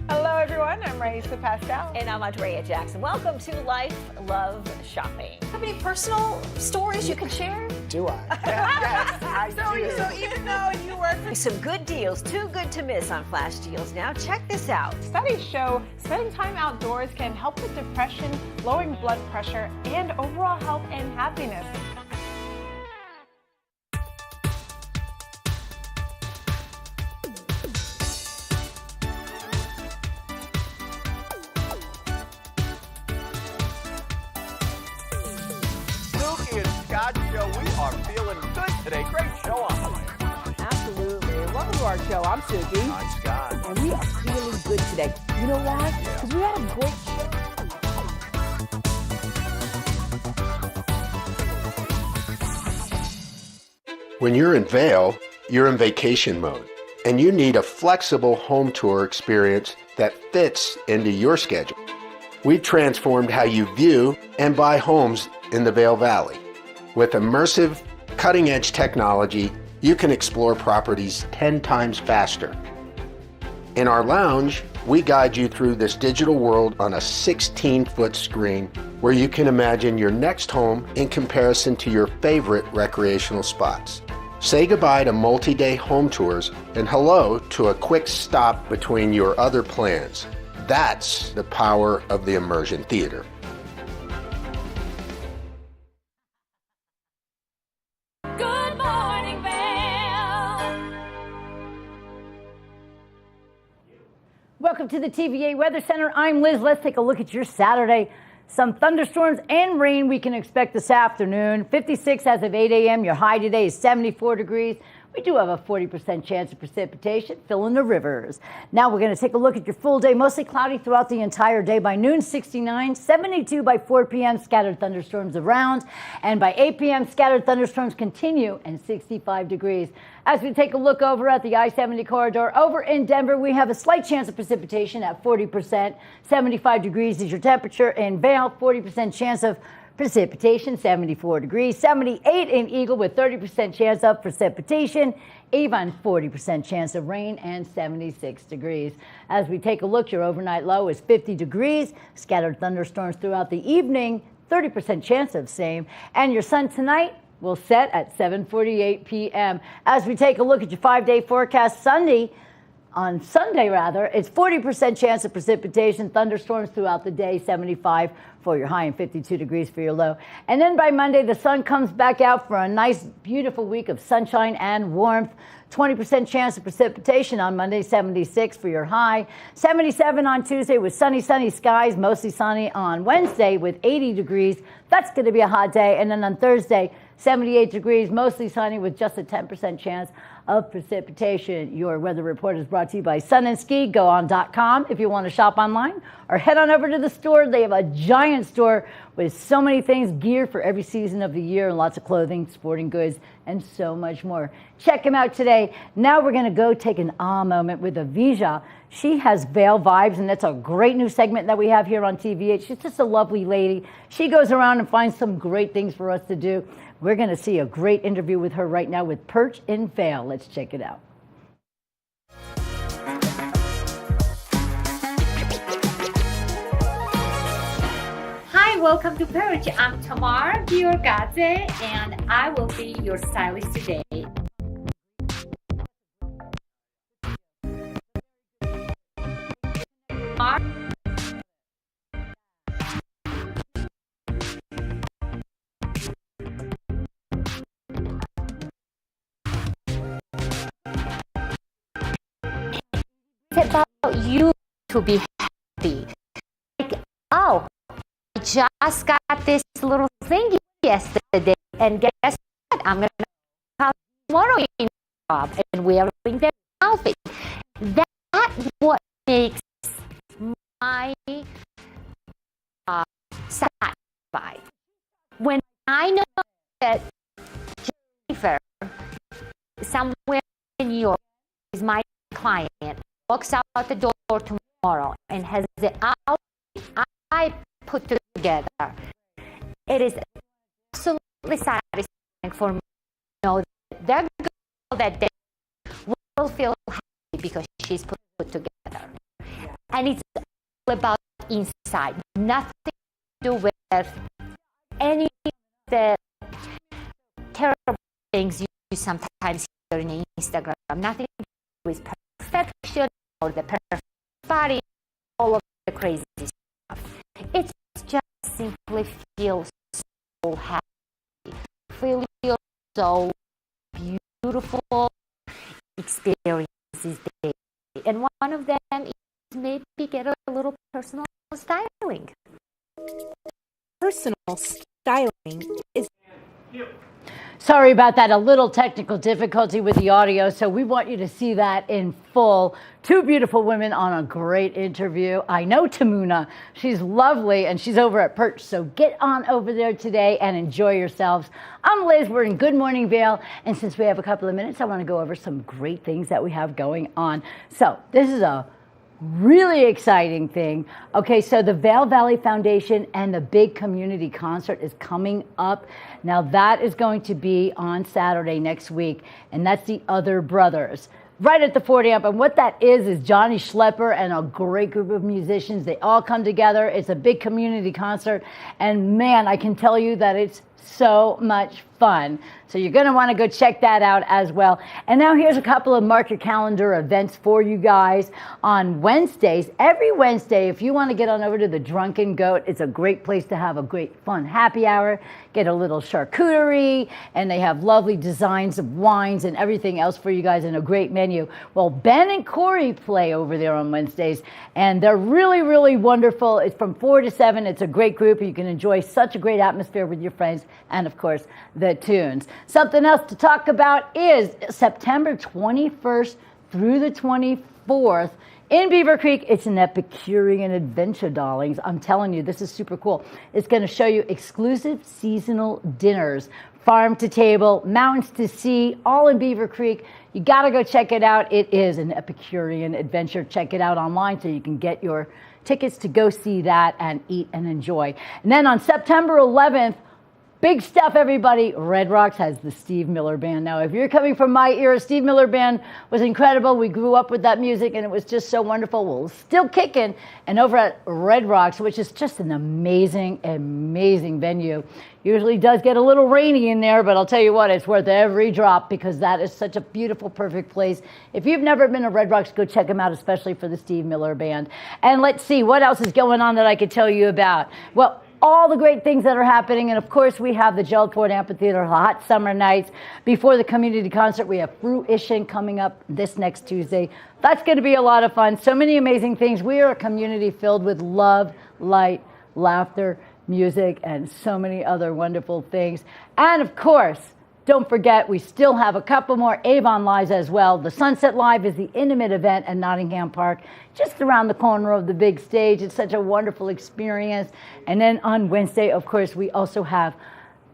Hello everyone, I'm Raisa Pascal. And I'm Andrea Jackson. Welcome to Life, Love, Shopping. Have any personal stories you can share? Do I? Yes, I do. So even though you work for some good deals, too good to miss on flash deals now, check this out. Studies show spending time outdoors can help with depression, lowering blood pressure, and overall health and happiness. Show. We are feeling good today. Great show on the way. Absolutely. Welcome to our show. I'm Suki. I'm Scott. And we are feeling good today. You know why? Because we had a great show. When you're in Vail, you're in vacation mode, and you need a flexible home tour experience that fits into your schedule. We've transformed how you view and buy homes in the Vail Valley. With immersive, cutting-edge technology, you can explore properties 10 times faster. In our lounge, we guide you through this digital world on a 16-foot screen where you can imagine your next home in comparison to your favorite recreational spots. Say goodbye to multi-day home tours and hello to a quick stop between your other plans. That's the power of the immersion theater. Good morning, Vail. Welcome to the TVA Weather Center. I'm Liz. Let's take a look at your Saturday. Some thunderstorms and rain we can expect this afternoon. 56 as of 8 a.m. Your high today is 74 degrees. We do have a 40% chance of precipitation, filling the rivers. Now we're going to take a look at your full day. Mostly cloudy throughout the entire day. By noon, 69, 72 by 4 p.m. Scattered thunderstorms around. And by 8 p.m., scattered thunderstorms continue and 65 degrees. As we take a look over at the I-70 corridor, over in Denver, we have a slight chance of precipitation at 40%. 75 degrees is your temperature. In Vail, 40% chance of precipitation, 74 degrees. 78 in Eagle with 30% chance of precipitation. Avon, 40% chance of rain and 76 degrees. As we take a look, your overnight low is 50 degrees. Scattered thunderstorms throughout the evening, 30% chance of same. And your sun tonight will set at 7:48 p.m. As we take a look at your 5-day forecast, on Sunday, it's 40% chance of precipitation, thunderstorms throughout the day, 75 for your high and 52 degrees for your low. And then by Monday, the sun comes back out for a nice, beautiful week of sunshine and warmth. 20% chance of precipitation on Monday, 76 for your high. 77 on Tuesday with sunny skies, mostly sunny on Wednesday with 80 degrees. That's going to be a hot day. And then on Thursday, 78 degrees, mostly sunny with just a 10% chance of precipitation. Your weather report is brought to you by Sun and Ski. Go on.com if you want to shop online or head on over to the store. They have a giant store with so many things, gear for every season of the year, and lots of clothing, sporting goods, and so much more. Check them out today. Now we're going to go take an moment with Avija. She has Vail Vibes, and that's a great new segment that we have here on TVA. She's just a lovely lady. She goes around and finds some great things for us to do. We're going to see a great interview with her right now with Perch in Vail. Let's check it out. Hi, welcome to Perch. I'm Tamar Biorgadze, and I will be your stylist today. you to be happy. Like, oh, I just got this little thing yesterday, and guess what? I'm going to come tomorrow in the job and wearing that outfit. That's what makes my satisfied. When I know that Jennifer, somewhere in New York, is my client, walks out the door tomorrow and has the outfit I put together, it is absolutely satisfying for me to know that that girl that day will feel happy because she's put together. And it's all about inside, nothing to do with any of the terrible things you sometimes hear in Instagram. Nothing to do with perfection or the perfect body, all of the crazy stuff. It's just simply feel so happy, feel so beautiful experiences day. And one of them is maybe get a little personal styling. Personal styling is... Sorry about that, a little technical difficulty with the audio, so we want you to see that in full. Two beautiful women on a great interview. I know Tamuna, she's lovely, and she's over at Perch, so get on over there today and enjoy yourselves. I'm Liz, we're in Good Morning Vail, and since we have a couple of minutes, I want to go over some great things that we have going on. So this is a really exciting thing. Okay, so the Vail Valley Foundation and the big community concert is coming up. Now that is going to be on Saturday next week, and that's the Other Brothers, right at the 40 Amp. And what that is Johnny Schlepper and a great group of musicians. They all come together. It's a big community concert, and man, I can tell you that it's so much fun. So you're going to want to go check that out as well. And now here's a couple of mark your calendar events for you guys on Wednesdays. Every Wednesday, if you want to get on over to the Drunken Goat, it's a great place to have a great fun happy hour, get a little charcuterie, and they have lovely designs of wines and everything else for you guys and a great menu. Well, Ben and Corey play over there on Wednesdays, and they're really, really wonderful. It's from 4 to 7. It's a great group. You can enjoy such a great atmosphere with your friends and, of course, the tunes. Something else to talk about is September 21st through the 24th in Beaver Creek. It's an Epicurean adventure, darlings. I'm telling you, this is super cool. It's going to show you exclusive seasonal dinners, farm to table, mountains to sea, all in Beaver Creek. You got to go check it out. It is an Epicurean adventure. Check it out online so you can get your tickets to go see that and eat and enjoy. And then on September 11th, big stuff, everybody. Red Rocks has the Steve Miller Band. Now, if you're coming from my era, Steve Miller Band was incredible. We grew up with that music, and it was just so wonderful. Well, still kicking. And over at Red Rocks, which is just an amazing, amazing venue. Usually does get a little rainy in there, but I'll tell you what, it's worth every drop because that is such a beautiful, perfect place. If you've never been to Red Rocks, go check them out, especially for the Steve Miller Band. And let's see, what else is going on that I could tell you about? Well, all the great things that are happening. And of course, we have the Gerald Ford Amphitheater Hot Summer Nights. Before the community concert, we have Fruition coming up this next Tuesday. That's going to be a lot of fun. So many amazing things. We are a community filled with love, light, laughter, music, and so many other wonderful things. And of course, don't forget, we still have a couple more Avon Lives as well. The Sunset Live is the intimate event at Nottingham Park, just around the corner of the big stage. It's such a wonderful experience. And then on Wednesday, of course, we also have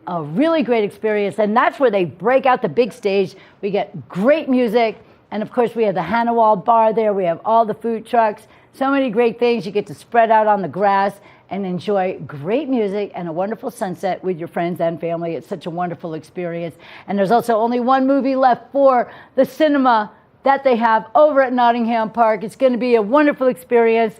a really great experience, and that's where they break out the big stage. We get great music, and of course, we have the Hannawald Bar there. We have all the food trucks, so many great things. You get to spread out on the grass and enjoy great music and a wonderful sunset with your friends and family. It's such a wonderful experience. And there's also only one movie left for the cinema that they have over at Nottingham Park. It's going to be a wonderful experience.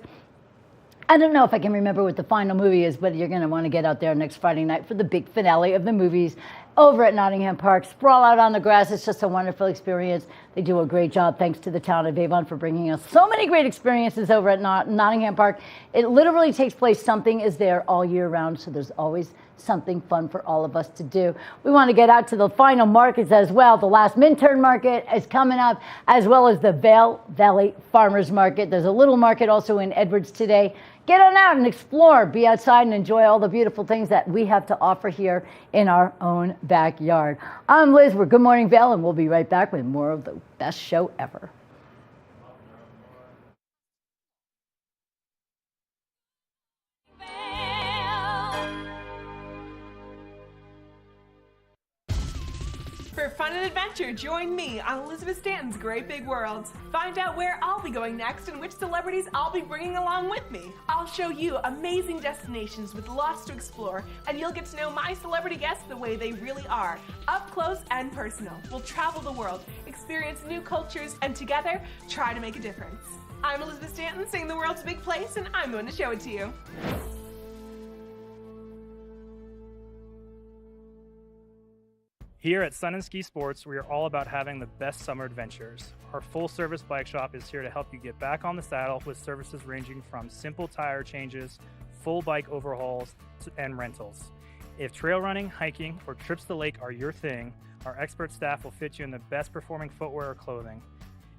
I don't know if I can remember what the final movie is, but you're going to want to get out there next Friday night for the big finale of the movies over at Nottingham Park. Sprawl out on the grass. It's just a wonderful experience. They do a great job. Thanks to the town of Avon for bringing us so many great experiences over at Nottingham Park. It literally takes place. Something is there all year round, so there's always something fun for all of us to do. We want to get out to the final markets as well. The last Minturn Market is coming up, as well as the Vail Valley Farmers Market. There's a little market also in Edwards today. Get on out and explore, be outside and enjoy all the beautiful things that we have to offer here in our own backyard. I'm Liz, we're Good Morning Vail, and we'll be right back with more of the best show ever. For fun and adventure, join me on Elizabeth Stanton's Great Big World. Find out where I'll be going next and which celebrities I'll be bringing along with me. I'll show you amazing destinations with lots to explore, and you'll get to know my celebrity guests the way they really are, up close and personal. We'll travel the world, experience new cultures, and together, try to make a difference. I'm Elizabeth Stanton, saying the world's a big place, and I'm going to show it to you. Here at Sun & Ski Sports, we are all about having the best summer adventures. Our full-service bike shop is here to help you get back on the saddle with services ranging from simple tire changes, full bike overhauls, and rentals. If trail running, hiking, or trips to the lake are your thing, our expert staff will fit you in the best performing footwear or clothing.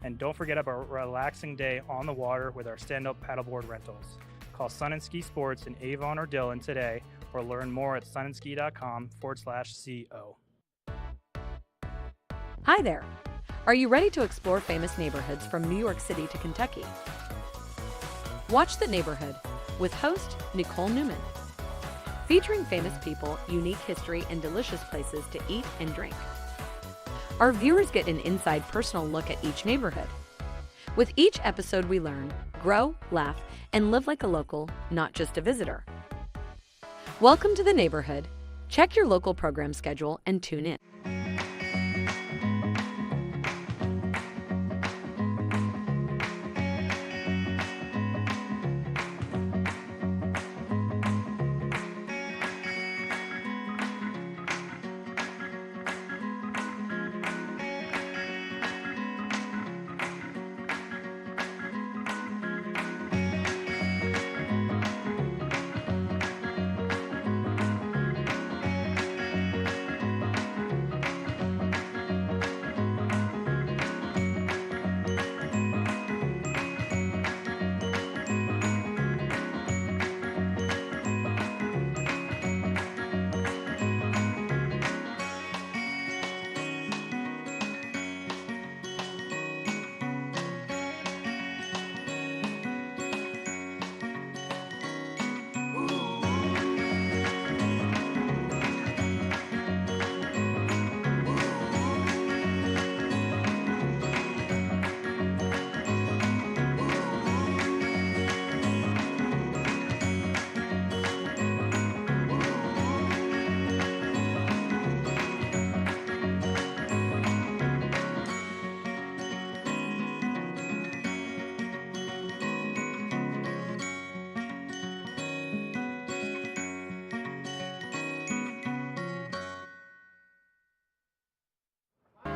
And don't forget about a relaxing day on the water with our stand-up paddleboard rentals. Call Sun & Ski Sports in Avon or Dillon today, or learn more at sunandski.com/CO. Hi there. Are you ready to explore famous neighborhoods from New York City to Kentucky? Watch The Neighborhood with host Nicole Newman. Featuring famous people, unique history, and delicious places to eat and drink. Our viewers get an inside personal look at each neighborhood. With each episode we learn, grow, laugh, and live like a local, not just a visitor. Welcome to The Neighborhood. Check your local program schedule and tune in.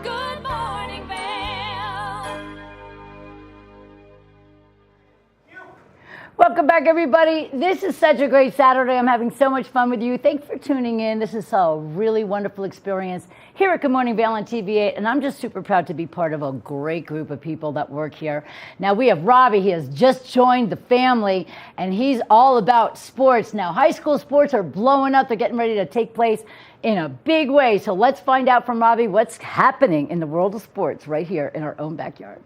Good morning, Vail. Welcome back, everybody. This is such a great Saturday. I'm having so much fun with you. Thanks for tuning in. This is a really wonderful experience here at Good Morning Vail on TV8, and I'm just super proud to be part of a great group of people that work here. Now, we have Robbie. He has just joined the family, and he's all about sports. Now, high school sports are blowing up. They're getting ready to take place in a big way. So let's find out from Robbie what's happening in the world of sports right here in our own backyard.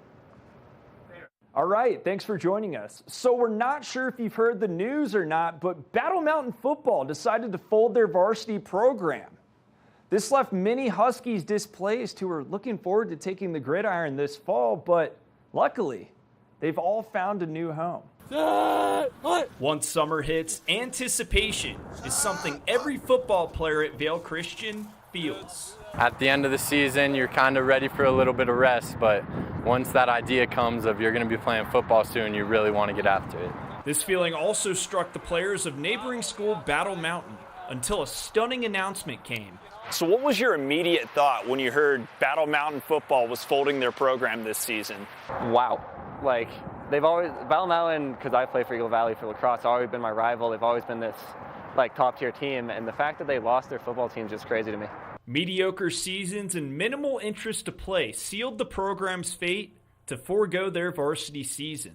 All right, thanks for joining us. So we're not sure if you've heard the news or not, but Battle Mountain Football decided to fold their varsity program. This left many Huskies displaced who are looking forward to taking the gridiron this fall, but luckily, they've all found a new home. Once summer hits, anticipation is something every football player at Vail Christian feels. At the end of the season, you're kind of ready for a little bit of rest, but once that idea comes of you're going to be playing football soon, you really want to get after it. This feeling also struck the players of neighboring school Battle Mountain. until a stunning announcement came. So what was your immediate thought when you heard Battle Mountain Football was folding their program this season? Wow. Like, they've always, Battle Mountain, because I play for Eagle Valley for lacrosse, always been my rival. They've always been this, like, top-tier team, and the fact that they lost their football team is just crazy to me. Mediocre seasons and minimal interest to play sealed the program's fate to forego their varsity season.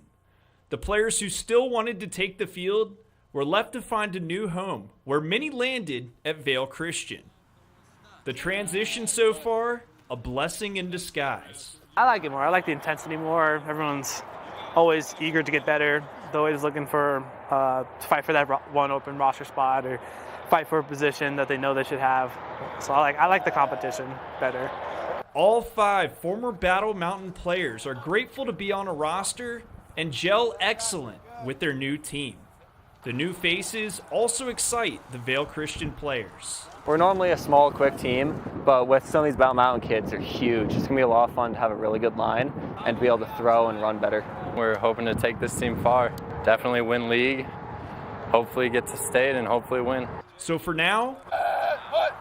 The players who still wanted to take the field were left to find a new home, where many landed at Vail Christian. The transition so far, a blessing in disguise. I like it more. I like the intensity more. Everyone's always eager to get better. They're always looking for to fight for that one open roster spot or fight for a position that they know they should have. So I like the competition better. All 5 former Battle Mountain players are grateful to be on a roster and gel excellent with their new team. The new faces also excite the Vail Christian players. We're normally a small, quick team, but with some of these Battle Mountain kids, they're huge. It's going to be a lot of fun to have a really good line and to be able to throw and run better. We're hoping to take this team far. Definitely win league, hopefully get to state, and hopefully win. So for now,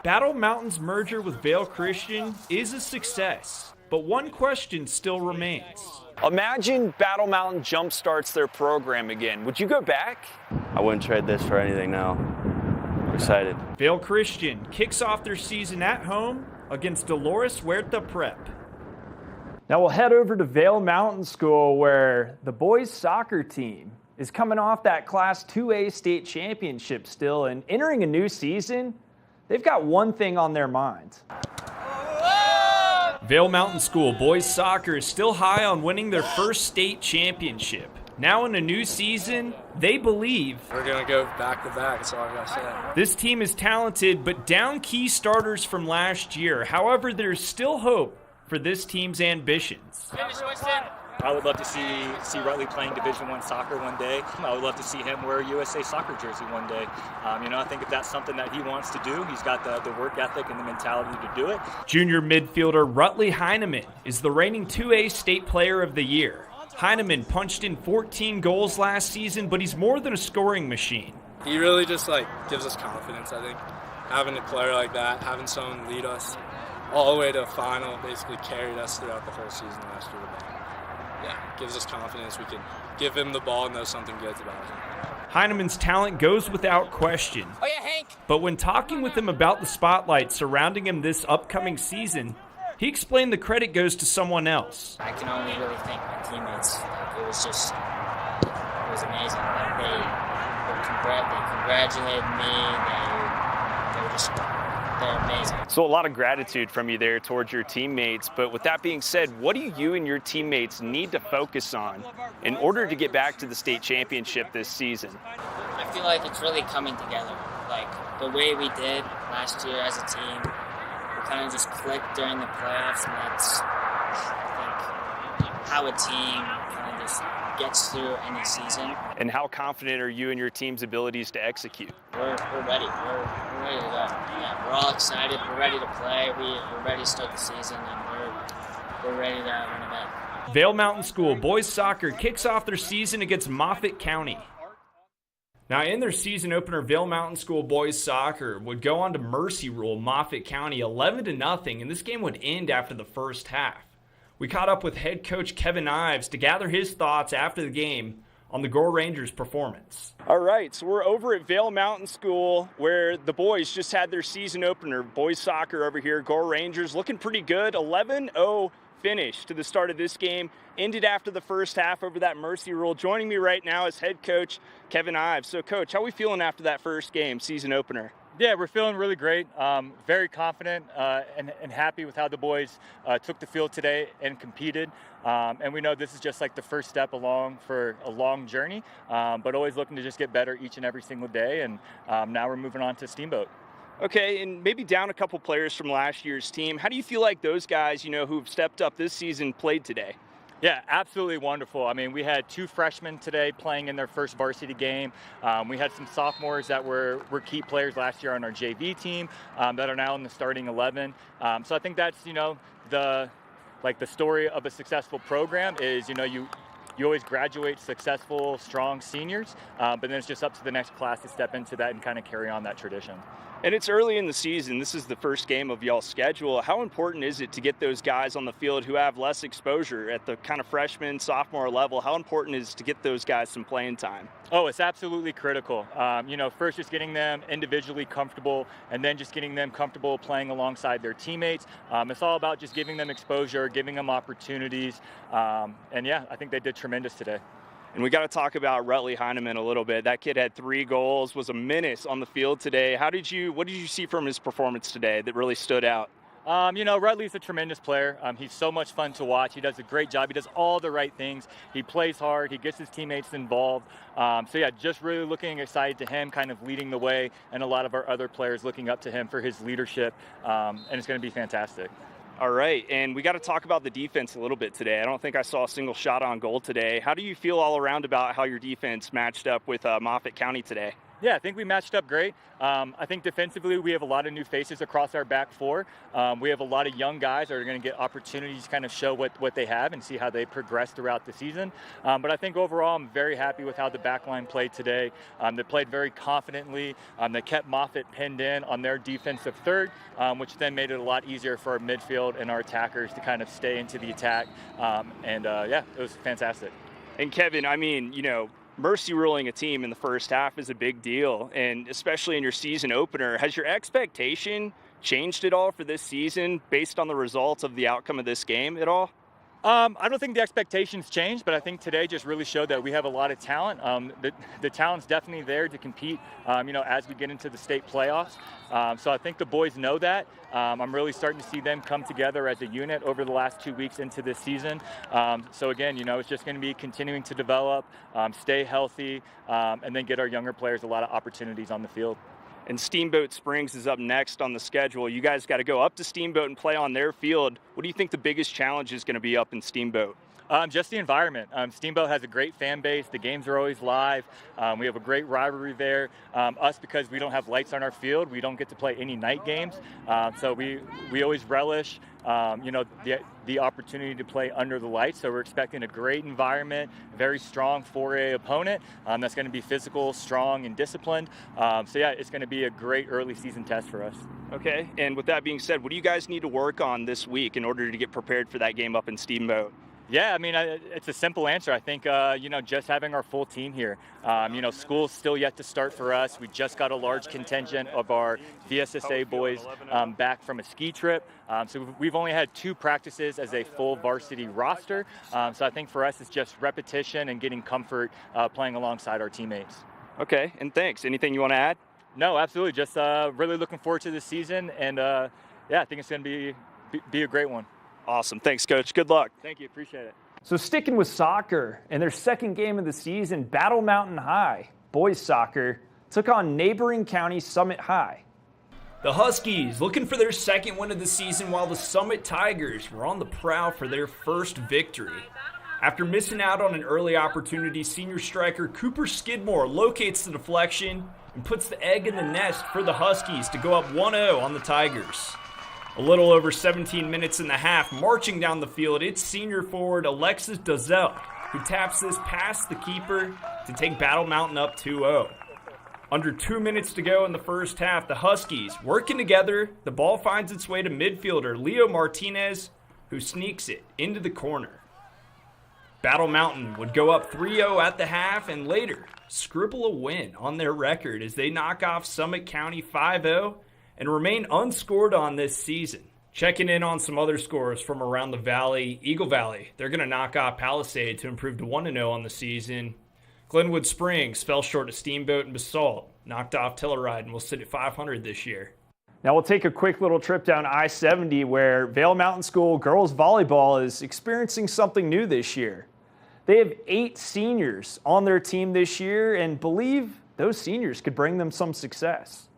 Battle Mountain's merger with Vail Christian is a success, but one question still remains. Imagine Battle Mountain jumpstarts their program again. Would you go back? I wouldn't trade this for anything now. I'm excited. Vail Christian kicks off their season at home against Dolores Huerta Prep. Now we'll head over to Vail Mountain School, where the boys soccer team is coming off that Class 2A state championship still, and entering a new season, they've got one thing on their minds. Vail Mountain School boys soccer is still high on winning their first state championship. Now in a new season, they believe we're going to go back-to-back, that's all I got to say. This team is talented, but down key starters from last year. However, there's still hope for this team's ambitions. I would love to see Rutley playing Division I soccer one day. I would love to see him wear a USA soccer jersey one day. I think if that's something that he wants to do, he's got the work ethic and the mentality to do it. Junior midfielder Rutley Heineman is the reigning 2A state player of the year. Heineman punched in 14 goals last season, but he's more than a scoring machine. He really just gives us confidence, I think. Having a player like that, having someone lead us all the way to a final, basically carried us throughout the whole season last year. Yeah, gives us confidence. We can give him the ball and know something good's about him. Heineman's talent goes without question. Oh yeah, Hank! But when talking with him about the spotlight surrounding him this upcoming season, he explained the credit goes to someone else. I can only really thank my teammates. It was amazing. They congratulated me. They're amazing. So a lot of gratitude from you there towards your teammates, but with that being said, what do you and your teammates need to focus on in order to get back to the state championship this season? I feel like it's really coming together. Like the way we did last year as a team, we kind of just clicked during the playoffs, and that's, I think, how a team kind of just gets through any season. And how confident are you in your team's abilities to execute? We're ready. We're ready to go. Yeah, we're all excited. We're ready to play. We're ready to start the season, and we're ready to win a bet. Vail Mountain School boys soccer kicks off their season against Moffett County. Now, in their season opener, Vail Mountain School boys soccer would go on to mercy rule Moffett County 11-0, and this game would end after the first half. We caught up with head coach Kevin Ives to gather his thoughts after the game on the Gore Rangers' performance. All right, so we're over at Vail Mountain School, where the boys just had their season opener. Boys soccer over here, Gore Rangers looking pretty good. 11-0 finish to the start of this game. Ended after the first half over that mercy rule. Joining me right now is head coach Kevin Ives. So, Coach, how are we feeling after that first game, season opener? Yeah, we're feeling really great. Very confident and happy with how the boys took the field today and competed. And we know this is just like the first step along for a long journey, but always looking to just get better each and every single day. And now we're moving on to Steamboat. Okay, and maybe down a couple players from last year's team. How do you feel like those guys, who've stepped up this season played today? Yeah, absolutely wonderful. I mean, we had 2 freshmen today playing in their first varsity game. We had some sophomores that were key players last year on our JV team that are now in the starting 11. So I think that's, the story of a successful program is, you you always graduate successful, strong seniors, but then it's just up to the next class to step into that and kind of carry on that tradition. And it's early in the season. This is the first game of y'all's schedule. How important is it to get those guys on the field who have less exposure at the kind of freshman, sophomore level? How important is it to get those guys some playing time? Oh, it's absolutely critical. First just getting them individually comfortable, and then just getting them comfortable playing alongside their teammates. It's all about just giving them exposure, giving them opportunities. I think they did tremendous today. And we got to talk about Rutley Heineman a little bit. That kid had 3 goals, was a menace on the field today. What did you see from his performance today that really stood out? Rutley's a tremendous player. He's so much fun to watch. He does a great job. He does all the right things. He plays hard. He gets his teammates involved. Just really looking excited to him, kind of leading the way, and a lot of our other players looking up to him for his leadership. And it's going to be fantastic. All right, and we got to talk about the defense a little bit today. I don't think I saw a single shot on goal today. How do you feel all around about how your defense matched up with Moffett County today? Yeah, I think we matched up great. I think defensively we have a lot of new faces across our back four. We have a lot of young guys that are going to get opportunities to kind of show what they have and see how they progress throughout the season. But I think overall I'm very happy with how the back line played today. They played very confidently. They kept Moffett pinned in on their defensive third, which then made it a lot easier for our midfield and our attackers to kind of stay into the attack. It was fantastic. And Kevin, mercy ruling a team in the first half is a big deal, and especially in your season opener. Has your expectation changed at all for this season based on the results of the outcome of this game at all? I don't think the expectations changed, but I think today just really showed that we have a lot of talent. The talent's definitely there to compete, as we get into the state playoffs. So I think the boys know that. I'm really starting to see them come together as a unit over the last 2 weeks into this season. It's just going to be continuing to develop, stay healthy, and then get our younger players a lot of opportunities on the field. And Steamboat Springs is up next on the schedule. You guys got to go up to Steamboat and play on their field. What do you think the biggest challenge is going to be up in Steamboat? Just the environment. Steamboat has a great fan base. The games are always live. We have a great rivalry there. Us, because we don't have lights on our field, we don't get to play any night games. So we always relish, the opportunity to play under the lights. So we're expecting a great environment, very strong 4A opponent that's going to be physical, strong, and disciplined. It's going to be a great early season test for us. Okay, and with that being said, what do you guys need to work on this week in order to get prepared for that game up in Steamboat? Yeah, it's a simple answer. I think, just having our full team here. School's still yet to start for us. We just got a large contingent of our VSSA boys back from a ski trip. So we've only had 2 practices as a full varsity roster. So I think for us, it's just repetition and getting comfort playing alongside our teammates. Okay, and thanks. Anything you want to add? No, absolutely. Just really looking forward to this season. And, I think it's going to be a great one. Awesome. Thanks, Coach. Good luck. Thank you. Appreciate it. So sticking with soccer, in their second game of the season, Battle Mountain High boys soccer took on neighboring county Summit High. The Huskies looking for their second win of the season, while the Summit Tigers were on the prowl for their first victory. After missing out on an early opportunity, senior striker Cooper Skidmore locates the deflection and puts the egg in the nest for the Huskies to go up 1-0 on the Tigers. A little over 17 minutes in the half, marching down the field, it's senior forward Alexis Dozell, who taps this past the keeper to take Battle Mountain up 2-0. Under 2 minutes to go in the first half, the Huskies working together. The ball finds its way to midfielder Leo Martinez, who sneaks it into the corner. Battle Mountain would go up 3-0 at the half and later scribble a win on their record as they knock off Summit County 5-0 and remain unscored on this season. Checking in on some other scores from around the valley, Eagle Valley, they're going to knock off Palisade to improve to 1-0 on the season. Glenwood Springs fell short of Steamboat and Basalt, knocked off Telluride, and will sit at 500 this year. Now we'll take a quick little trip down I-70 where Vail Mountain School girls volleyball is experiencing something new this year. They have 8 seniors on their team this year and believe those seniors could bring them some success.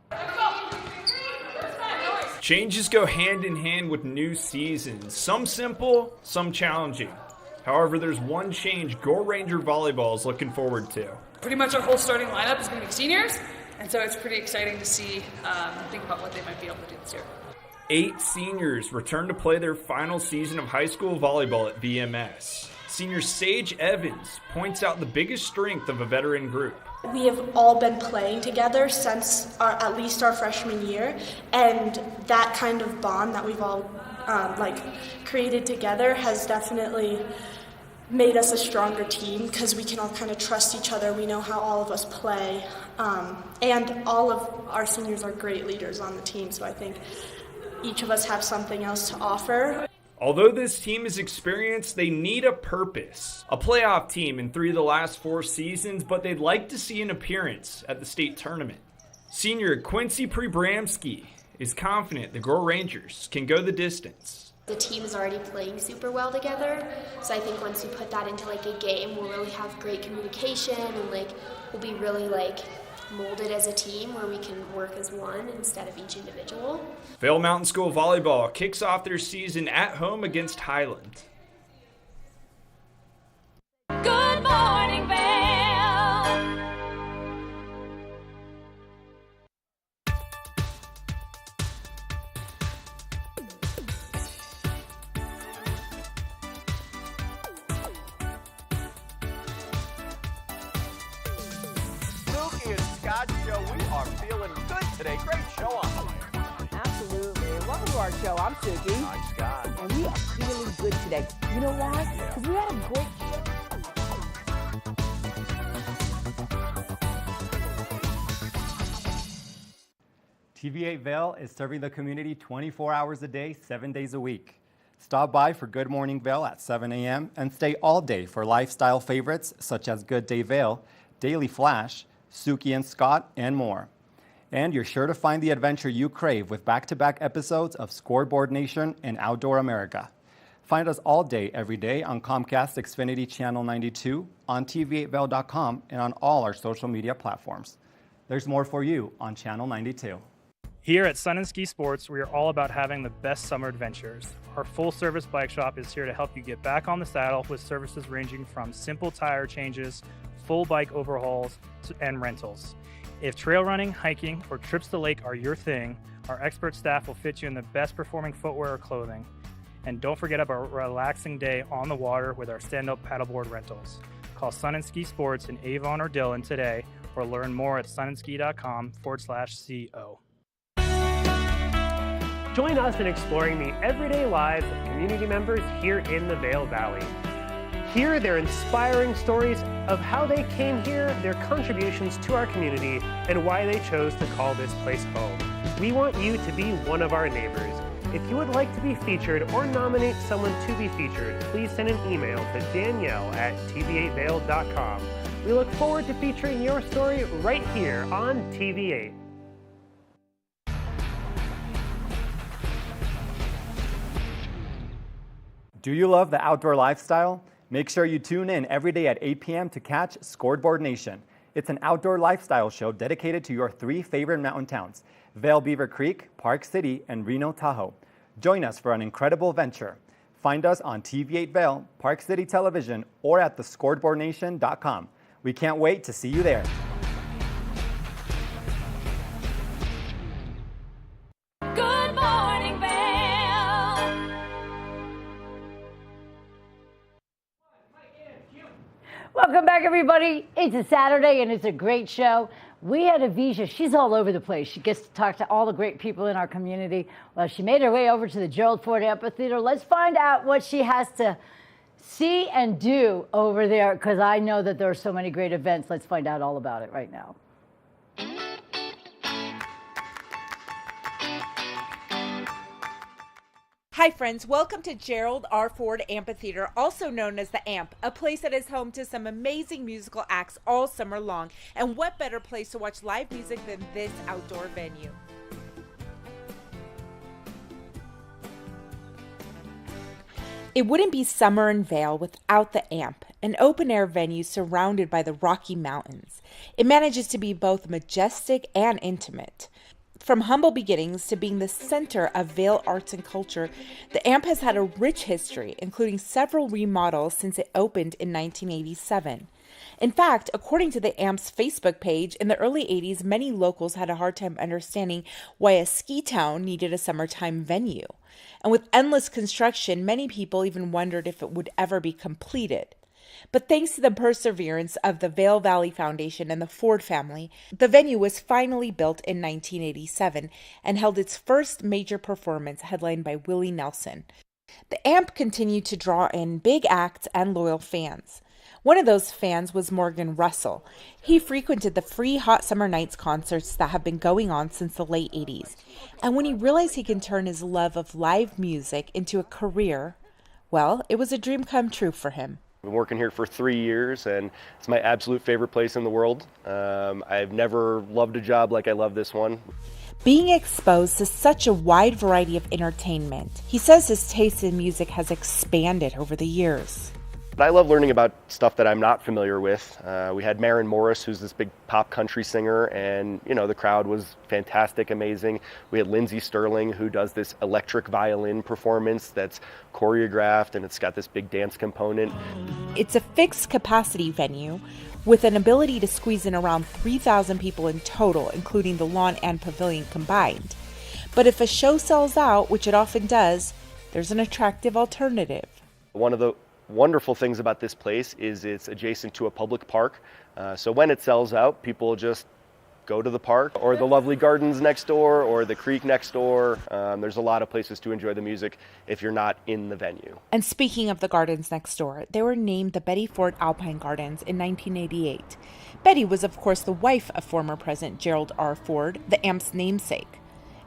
Changes go hand in hand with new seasons, some simple, some challenging. However, there's one change Gore Ranger Volleyball is looking forward to. Pretty much our whole starting lineup is going to be seniors, and so it's pretty exciting to see, think about what they might be able to do this year. 8 seniors return to play their final season of high school volleyball at VMS. senior Sage Evans points out the biggest strength of a veteran group. We have all been playing together since at least our freshman year, and that kind of bond that we've all created together has definitely made us a stronger team because we can all kind of trust each other. We know how all of us play, and all of our seniors are great leaders on the team, so I think each of us have something else to offer. Although this team is experienced, they need a purpose. A playoff team in 3 of the last 4 seasons, but they'd like to see an appearance at the state tournament. Senior Quincy Prebramski is confident the Gore Rangers can go the distance. The team is already playing super well together, so I think once we put that into a game, we'll really have great communication and we'll be really molded as a team where we can work as one instead of each individual. Vail Mountain School Volleyball kicks off their season at home against Highland. Good morning, Vail. Show. We are feeling good today. Great show on the way. Absolutely. Welcome to our show. I'm Suki. I'm Scott. And we are feeling good today. You know why? Because we had a great show. TV8 Vail is serving the community 24 hours a day, 7 days a week. Stop by for Good Morning Vail at 7 a.m. and stay all day for lifestyle favorites such as Good Day Vail, Daily Flash, Suki and Scott, and more. And you're sure to find the adventure you crave with back-to-back episodes of Scoreboard Nation and Outdoor America. Find us all day, every day on Comcast Xfinity Channel 92, on TV8Vail.com, and on all our social media platforms. There's more for you on Channel 92. Here at Sun and Ski Sports, we are all about having the best summer adventures. Our full-service bike shop is here to help you get back on the saddle with services ranging from simple tire changes, full bike overhauls, and rentals. If trail running, hiking, or trips to the lake are your thing, our expert staff will fit you in the best performing footwear or clothing. And don't forget about a relaxing day on the water with our stand-up paddleboard rentals. Call Sun and Ski Sports in Avon or Dillon today, or learn more at sunandski.com/CO. Join us in exploring the everyday lives of community members here in the Vail Valley. Hear their inspiring stories of how they came here, their contributions to our community, and why they chose to call this place home. We want you to be one of our neighbors. If you would like to be featured or nominate someone to be featured, please send an email to Danielle@tv8vail.com. We look forward to featuring your story right here on TV8. Do you love the outdoor lifestyle? Make sure you tune in every day at 8 p.m. to catch Scoreboard Nation. It's an outdoor lifestyle show dedicated to your 3 favorite mountain towns, Vail Beaver Creek, Park City, and Reno Tahoe. Join us for an incredible venture. Find us on TV8 Vail, Park City Television, or at thescoreboardnation.com. We can't wait to see you there. Good morning, Vail. Welcome back, everybody. It's a Saturday, and it's a great show. We had Avisha. She's all over the place. She gets to talk to all the great people in our community. Well, she made her way over to the Gerald Ford Amphitheater. Let's find out what she has to see and do over there, because I know that there are so many great events. Let's find out all about it right now. Hi friends, welcome to Gerald R. Ford Amphitheater, also known as the AMP, a place that is home to some amazing musical acts all summer long. And what better place to watch live music than this outdoor venue? It wouldn't be summer in Vail without the AMP, an open-air venue surrounded by the Rocky Mountains. It manages to be both majestic and intimate. From humble beginnings to being the center of Vail arts and culture, the AMP has had a rich history, including several remodels since it opened in 1987. In fact, according to the AMP's Facebook page, in the early 80s, many locals had a hard time understanding why a ski town needed a summertime venue. And with endless construction, many people even wondered if it would ever be completed. But thanks to the perseverance of the Vail Valley Foundation and the Ford family, the venue was finally built in 1987 and held its first major performance headlined by Willie Nelson. The AMP continued to draw in big acts and loyal fans. One of those fans was Morgan Russell. He frequented the free Hot Summer Nights concerts that have been going on since the late 80s. And when he realized he can turn his love of live music into a career, well, it was a dream come true for him. I've been working here for 3 years, and it's my absolute favorite place in the world. I've never loved a job like I love this one. Being exposed to such a wide variety of entertainment, he says his taste in music has expanded over the years. But I love learning about stuff that I'm not familiar with. We had Maren Morris, who's this big pop country singer, and the crowd was fantastic, amazing. We had Lindsey Sterling, who does this electric violin performance that's choreographed, and it's got this big dance component. It's a fixed capacity venue with an ability to squeeze in around 3,000 people in total, including the lawn and pavilion combined. But if a show sells out, which it often does, there's an attractive alternative. One of the wonderful things about this place is it's adjacent to a public park. So when it sells out, people just go to the park or the lovely gardens next door or the creek next door. There's a lot of places to enjoy the music if you're not in the venue. And speaking of the gardens next door, they were named the Betty Ford Alpine Gardens in 1988. Betty was, of course, the wife of former President Gerald R. Ford, the AMP's namesake.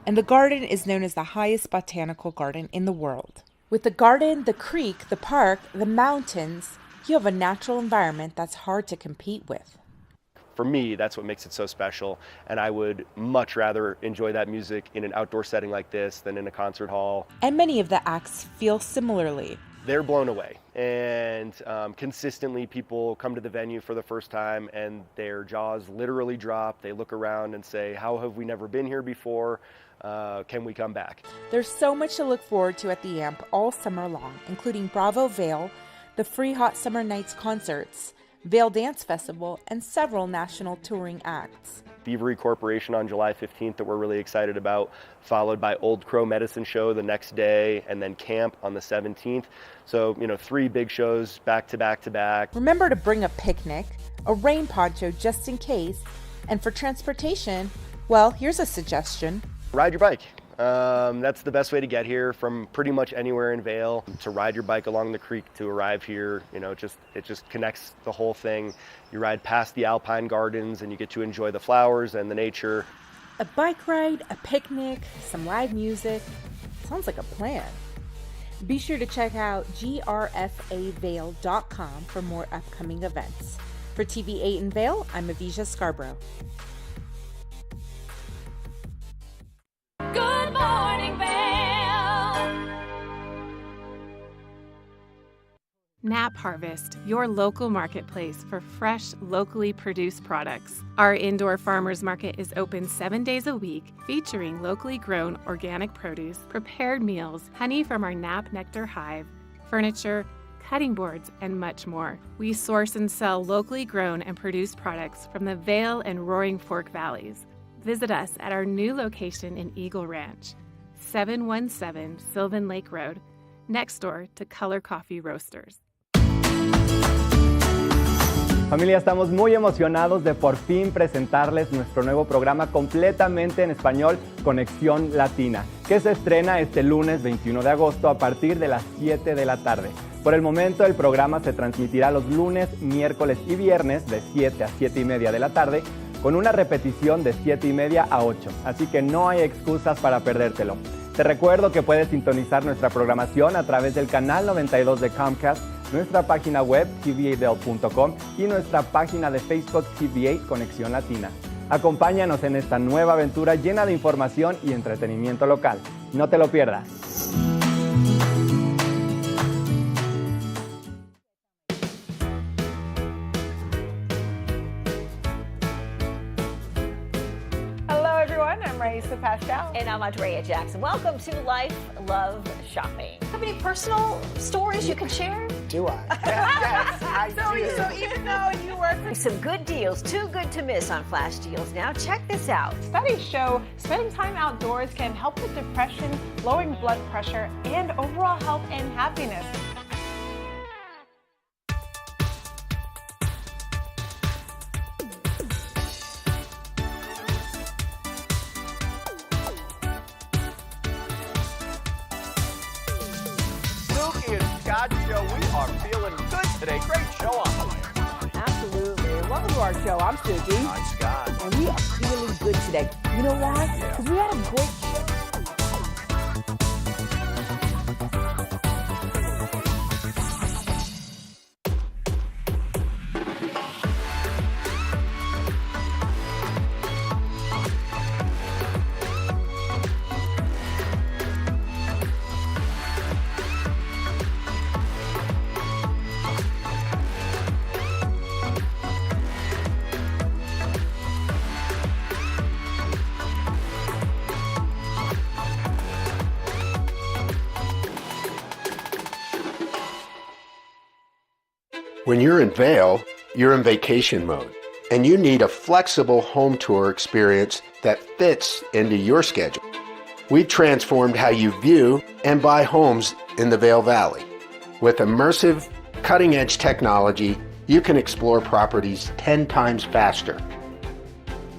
And the garden is known as the highest botanical garden in the world. With the garden, the creek, the park, the mountains, you have a natural environment that's hard to compete with. For me, that's what makes it so special, and I would much rather enjoy that music in an outdoor setting like this than in a concert hall. And many of the acts feel similarly. They're blown away, and consistently people come to the venue for the first time and their jaws literally drop. They look around and say, how have we never been here before? Can we come back? There's so much to look forward to at the AMP all summer long, including Bravo Vail, the free Hot Summer Nights concerts, Vail Dance Festival, and several national touring acts. Beavery Corporation on July 15th that we're really excited about, followed by Old Crow Medicine Show the next day, and then Camp on the 17th. So, 3 big shows back to back to back. Remember to bring a picnic, a rain poncho just in case, and for transportation, well, here's a suggestion. Ride your bike. That's the best way to get here from pretty much anywhere in Vail. To ride your bike along the creek to arrive here, it just connects the whole thing. You ride past the Alpine Gardens and you get to enjoy the flowers and the nature. A bike ride, a picnic, some live music. Sounds like a plan. Be sure to check out grfavail.com for more upcoming events. For TV8 in Vail, I'm Avisha Scarborough. Good morning, Vail. Nap Harvest, your local marketplace for fresh, locally produced products. Our indoor farmers market is open 7 days a week, featuring locally grown organic produce, prepared meals, honey from our Nap Nectar hive, furniture, cutting boards, and much more. We source and sell locally grown and produced products from the Vail and Roaring Fork Valleys. Visit us at our new location in Eagle Ranch, 717 Sylvan Lake Road, next door to Color Coffee Roasters. Familia, estamos muy emocionados de por fin presentarles nuestro nuevo programa completamente en español, Conexión Latina, que se estrena este lunes 21 de agosto a partir de las 7 de la tarde. Por el momento, el programa se transmitirá los lunes, miércoles y viernes de 7 a 7 y media de la tarde, con una repetición de 7 y media a 8, así que no hay excusas para perdértelo. Te recuerdo que puedes sintonizar nuestra programación a través del canal 92 de Comcast, nuestra página web tva8.com y nuestra página de Facebook TV8 Conexión Latina. Acompáñanos en esta nueva aventura llena de información y entretenimiento local. No te lo pierdas. I'm Pascal. And I'm Andrea Jackson. Welcome to Life, Love, Shopping. Have any personal stories you can share? Do I? Yes, I do. So even though you work for some good deals, too good to miss on flash deals now, check this out. Studies show spending time outdoors can help with depression, lowering blood pressure, and overall health and happiness. Scott Show. We are feeling good today. Great show on the way. Absolutely. Welcome to our show. I'm Suki. I'm Scott. And we are feeling good today. You know why? Because we had a great show. When you're in Vail, you're in vacation mode, and you need a flexible home tour experience that fits into your schedule. We've transformed how you view and buy homes in the Vail Valley. With immersive, cutting-edge technology, you can explore properties 10 times faster.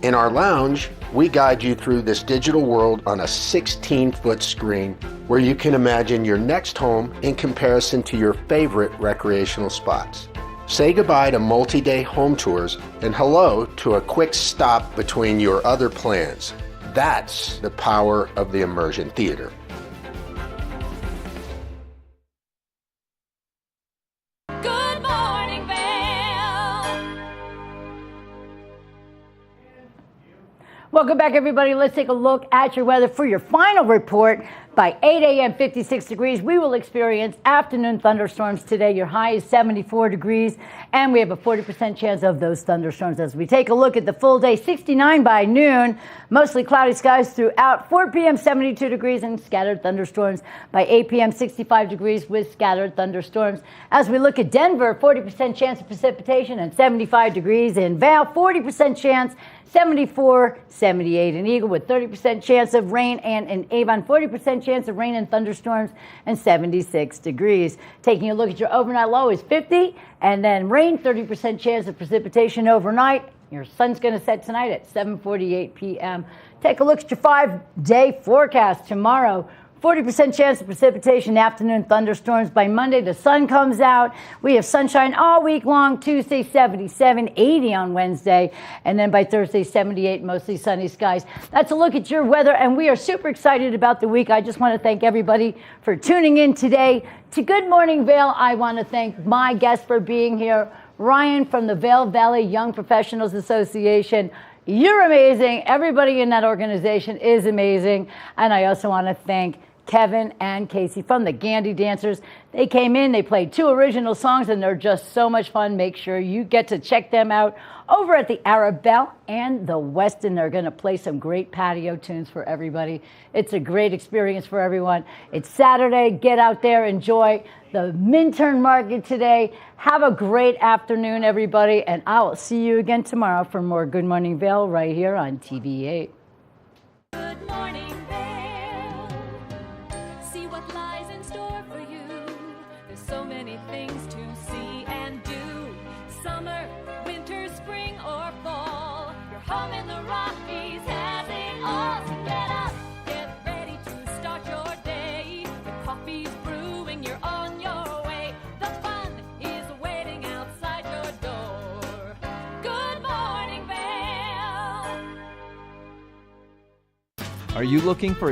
In our lounge, we guide you through this digital world on a 16-foot screen where you can imagine your next home in comparison to your favorite recreational spots. Say goodbye to multi-day home tours and hello to a quick stop between your other plans. That's the power of the Immersion Theater. Good morning, Vail. Welcome back, everybody. Let's take a look at your weather for your final report. By 8 a.m., 56 degrees. We will experience afternoon thunderstorms today. Your high is 74 degrees, and we have a 40% chance of those thunderstorms. As we take a look at the full day, 69 by noon. Mostly cloudy skies throughout. 4 p.m., 72 degrees and scattered thunderstorms. By 8 p.m., 65 degrees with scattered thunderstorms. As we look at Denver, 40% chance of precipitation and 75 degrees. In Vail, 40% chance. 74, 78 in Eagle with 30% chance of rain, and in Avon, 40% chance of rain and thunderstorms and 76 degrees. Taking a look at your overnight low is 50, and then rain, 30% chance of precipitation overnight. Your sun's going to set tonight at 7:48 p.m. Take a look at your 5-day forecast tomorrow. 40% chance of precipitation, afternoon thunderstorms. By Monday, the sun comes out. We have sunshine all week long. Tuesday, 77, 80 on Wednesday. And then by Thursday, 78, mostly sunny skies. That's a look at your weather, and we are super excited about the week. I just want to thank everybody for tuning in today to Good Morning Vail. I want to thank my guests for being here. Ryan from the Vail Valley Young Professionals Association. You're amazing. Everybody in that organization is amazing. And I also want to thank Kevin and Casey from the Gandy Dancers. They came in, they played 2 original songs, and they're just so much fun. Make sure you get to check them out over at the Arabelle and the Westin. They're going to play some great patio tunes for everybody. It's a great experience for everyone. It's Saturday. Get out there, enjoy the Minturn Market today. Have a great afternoon, everybody, and I will see you again tomorrow for more Good Morning Vail right here on TV8. Good morning, Vail. See what lies in store for you. There's so many things to see and do. Summer, winter, spring, or fall. Your home in the Rockies has it all. So get up, get ready to start your day. The coffee's brewing, you're on your way. The fun is waiting outside your door. Good morning, Vail. Are you looking for